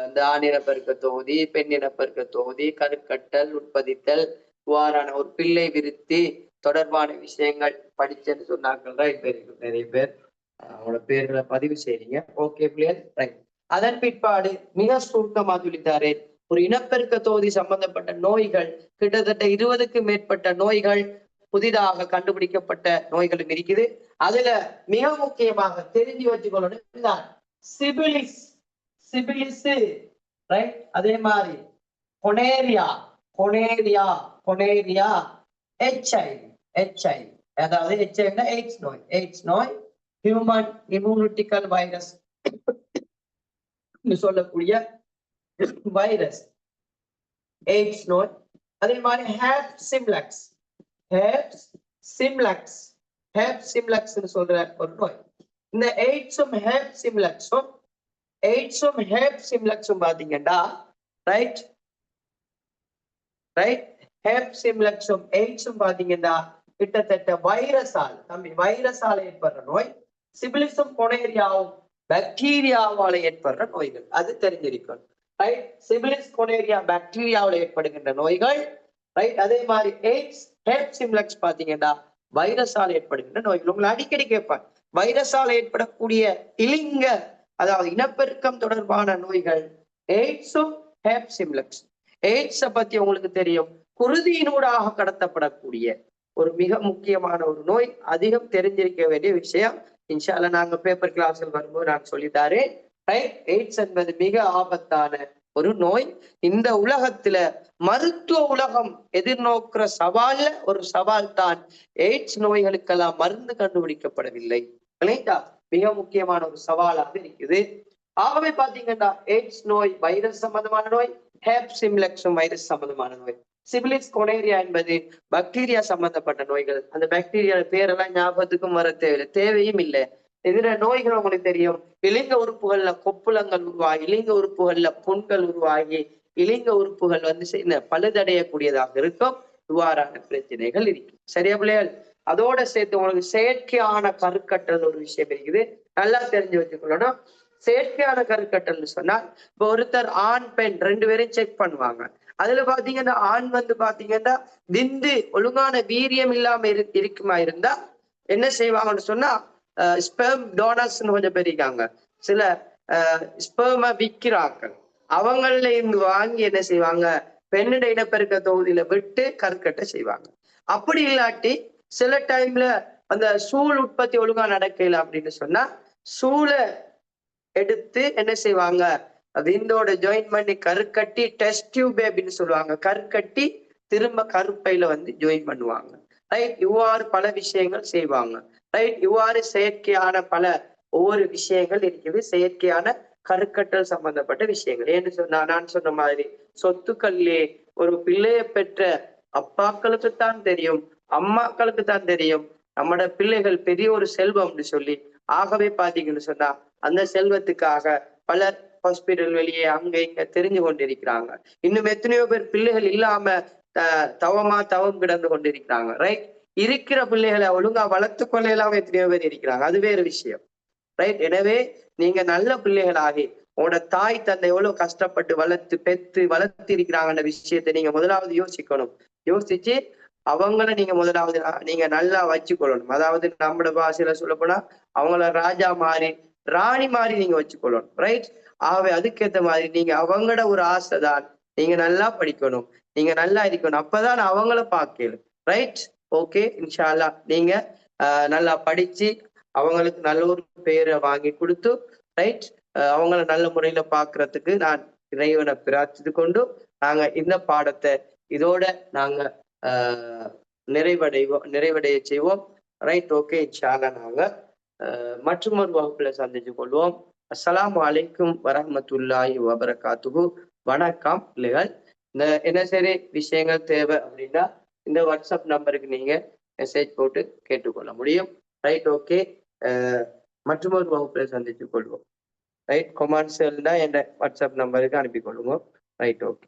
[SPEAKER 1] இந்த ஆண் இனப்பெருக்க தொகுதி பெண் இனப்பெருக்க தொகுதி கருக்கட்டல் உட்பதித்தல் இவ்வாறான ஒரு பிள்ளை விருத்தி தொடர்பான விஷயங்கள் படிச்சேன்னு சொன்னார்கள். ரைட். நிறைய பேர் அவங்களோட பேர்களை பதிவு செய்றீங்க. ஓகே பிள்ளைகள். ரைட். அதன் பிற்பாடு மிக சுருக்கமா சொல்லித்தாரு. ஒரு இனப்பெருக்க தொகுதி சம்பந்தப்பட்ட நோய்கள் கிட்டத்தட்ட 20க்கும் மேற்பட்ட நோய்கள் புதிதாக கண்டுபிடிக்கப்பட்ட நோய்களும் இருக்குது. அதுல மிக முக்கியமாக தெரிஞ்சு வச்சுக்கொள்ளணும் சிபிலிஸ். சிபிலிஸ். ரைட். அதே மாதிரி கொனேரியா கொனேரியா கொனேரியா HIV அதாவது HIV எய்ட்ஸ் நோய். எய்ட்ஸ் நோய் ஹியூமன் இம்யூனிட்டிக்கல் வைரஸ் சொல்லக்கூடிய வைரஸ் எய்ட்ஸ் நோய். அதே மாதிரி ஹேப் சிம்லக்ஸ் சொல்ற ஒரு நோய். இந்த எய்ட்ஸும் ஹேப் சிம்லக்ஸும் பாத்தீங்கன்னா ரைட் ரைட் ஹேப் சிம்லக்ஸும் எய்ட்ஸும் பாத்தீங்கன்னா கிட்டத்தட்ட வைரஸால ஏற்படுற நோய். சிபிலிஸும் கொனேரியாவும் பாக்டீரியாவால ஏற்படுற நோய்கள். அது தெரிஞ்சிருக்கணும். ரைட். சிபிலிஸ் கொனேரியா பாக்டீரியாவில் ஏற்படுகின்ற நோய்கள். ரைட். அதே மாதிரி எய்ட்ஸ் ஹேப் சிம்லக்ஸ் பாத்தீங்கன்னா வைரஸால் ஏற்படுகின்ற நோய்கள். உங்களை அடிக்கடி கேட்பாங்க வைரஸால் ஏற்படக்கூடிய இலிங்க அதாவது இனப்பெருக்கம் தொடர்பான நோய்கள் எய்ட்ஸும் ஹேப் சிம்லக்ஸ். எய்ட்ஸை பத்தி உங்களுக்கு தெரியும். குருதியினூடாக கடத்தப்படக்கூடிய ஒரு மிக முக்கியமான ஒரு நோய். அதிகம் தெரிஞ்சிருக்க வேண்டிய விஷயம். இன்ஷால்லா நாங்க பேப்பர் கிளாஸ்கள் வரும்போது நான் சொல்லித்தாரேன். ரைட். எய்ட்ஸ் என்பது மிக ஆபத்தான ஒரு நோய். இந்த உலகத்துல மருத்துவ உலகம் எதிர்நோக்குற சவால்ல ஒரு சவால் தான் எய்ட்ஸ் நோய்களுக்கெல்லாம் மருந்து கண்டுபிடிக்கப்படவில்லை. மிக முக்கியமான ஒரு சவாலாக இருக்குது. ஆகவே பாத்தீங்கன்னா எய்ட்ஸ் நோய் வைரஸ் சம்பந்தமான நோய். ஹேப் சிம்லக்ஸும் வைரஸ் சம்பந்தமான நோய். சிபிலிஸ் கொனேரியா என்பது பாக்டீரியா சம்பந்தப்பட்ட நோய்கள். அந்த பாக்டீரியா பேரெல்லாம் ஞாபகத்துக்கும் வர தேவையும் இல்லை. இதுல நோய்கள் உங்களுக்கு தெரியும். இலிங்க உறுப்புகள்ல கொப்புளங்கள் உருவாகி இலிங்க உறுப்புகள்ல புண்கள் உருவாகி இலிங்க உறுப்புகள் பழுதடையக்கூடியதாக இருக்கும். இவ்வாறான பிரச்சனைகள் இருக்கு. சரியா பிள்ளைகள்? அதோட சேர்த்து உங்களுக்கு செயற்கையான கருக்கட்டல் ஒரு விஷயம் இருக்குது. நல்லா தெரிஞ்சு வச்சுக்கொள்ளணும். செயற்கையான கருக்கட்டல்னு சொன்னால் இப்ப ஒருத்தர் ஆண் பெண் 2 பேரையும் செக் பண்ணுவாங்க. அதுல பாத்தீங்கன்னா ஆண் வந்து பாத்தீங்கன்னா விந்து ஒழுங்கான வீரியம் இல்லாம இருக்குமா இருந்தா என்ன செய்வாங்கன்னு சொன்னா ஸ்பெர்ம் டோனர்ஸ்னு கொஞ்சம் பேர் இருக்காங்க. சில ஸ்பெர்ம விக்கிறாங்க. அவங்கள இருந்து வாங்கி என்ன செய்வாங்க, பெண்ணிட இனப்பெருக்க தொகுதியில விட்டு கருக்கட்டை செய்வாங்க. அப்படி இல்லாட்டி சில டைம்ல அந்த சூழ் உற்பத்தி ஒழுங்கா நடக்கல அப்படின்னு சொன்னா சூளை எடுத்து என்ன செய்வாங்க, விந்தோட ஜாயின் பண்ணி கருக்கட்டி டெஸ்ட் டியூப் அப்படின்னு சொல்லுவாங்க. கருக்கட்டி திரும்ப கருப்பையில வந்து ஜாயின் பண்ணுவாங்க. ரைட், இவ்வாறு பல விஷயங்கள் செய்வாங்க. ரைட், இவ்வாறு செயற்கையான பல ஒவ்வொரு விஷயங்கள் இருக்குது. செயற்கையான கருக்கட்டல் சம்பந்தப்பட்ட விஷயங்கள். ஏன்னு சொன்னா நான் சொன்ன மாதிரி சொத்துக்கள்லே ஒரு பிள்ளைய பெற்ற அப்பாக்களுக்கு தான் தெரியும், அம்மாக்களுக்கு தான் தெரியும் நம்மட பிள்ளைகள் பெரிய ஒரு செல்வம்னு சொல்லி. ஆகவே பாத்தீங்கன்னு சொன்னா அந்த செல்வத்துக்காக பலர் ஹாஸ்பிட்டல் வெளியே அங்க இங்க தெரிஞ்சு கொண்டிருக்கிறாங்க. இன்னும் எத்தனையோ பேர் பிள்ளைகள் இல்லாம தவம் கிடந்து கொண்டிருக்கிறாங்க. ரைட், இருக்கிற பிள்ளைகளை ஒழுங்கா வளர்த்து கொள்ள இல்லாம எத்தனையோ பேர் இருக்கிறாங்க. அது வேறு விஷயம். ரைட், எனவே நீங்க நல்ல பிள்ளைகளாகி உங்களோட தாய் தந்தை எவ்வளவு கஷ்டப்பட்டு வளர்த்து இருக்கிறாங்கன்ற விஷயத்தை நீங்க முதலாவது யோசிக்கணும். யோசிச்சு அவங்கள நீங்க முதலாவது நீங்க நல்லா வச்சுக்கொள்ளணும். அதாவது நம்மளோட பாஷையில சொல்ல போனா அவங்கள ராஜா மாதிரி ராணி மாதிரி நீங்க வச்சுக்கொள்ளணும். ரைட், ஆகவே அதுக்கேற்ற மாதிரி நீங்க அவங்களோட ஒரு ஆசை தான் நீங்க நல்லா படிக்கணும், நீங்க நல்லா இருக்கணும். அப்பதான் அவங்கள பார்க்கணும். ரைட், ஓகே, இன்ஷா அல்லாஹ் நீங்க நல்லா படிச்சு அவங்களுக்கு நல்ல ஒரு பேரை வாங்கி கொடுத்து ரைட் அவங்கள நல்ல முறையில பாக்குறதுக்கு நான் இறைவனை பிரார்த்தித்து கொண்டு நாங்க இந்த பாடத்தை இதோட நாங்க நிறைவடைய செய்வோம். ரைட், ஓகே, இன்ஷா அல்லாஹ் நாங்க மற்றொரு வகுப்புல சந்திச்சு கொள்வோம். அஸ்ஸலாமு அலைக்கும் வரஹ்மத்துல்லாஹி வபரகாத்துஹு. வணக்கம் பிள்ளைகள். இந்த என்ன சரி விஷயங்கள் தேவை அப்படின்னா இந்த வாட்ஸ்அப் நம்பருக்கு நீங்க மெசேஜ் போட்டு கேட்டுக்கொள்ள முடியும். ரைட், ஓகே, மற்றொரு வகுப்புல சந்திச்சு கொள்வோம். ரைட், கொமான்ஸ் என்ற வாட்ஸ்அப் நம்பருக்கு அனுப்பி கொள்ளுங்க. Right, okay.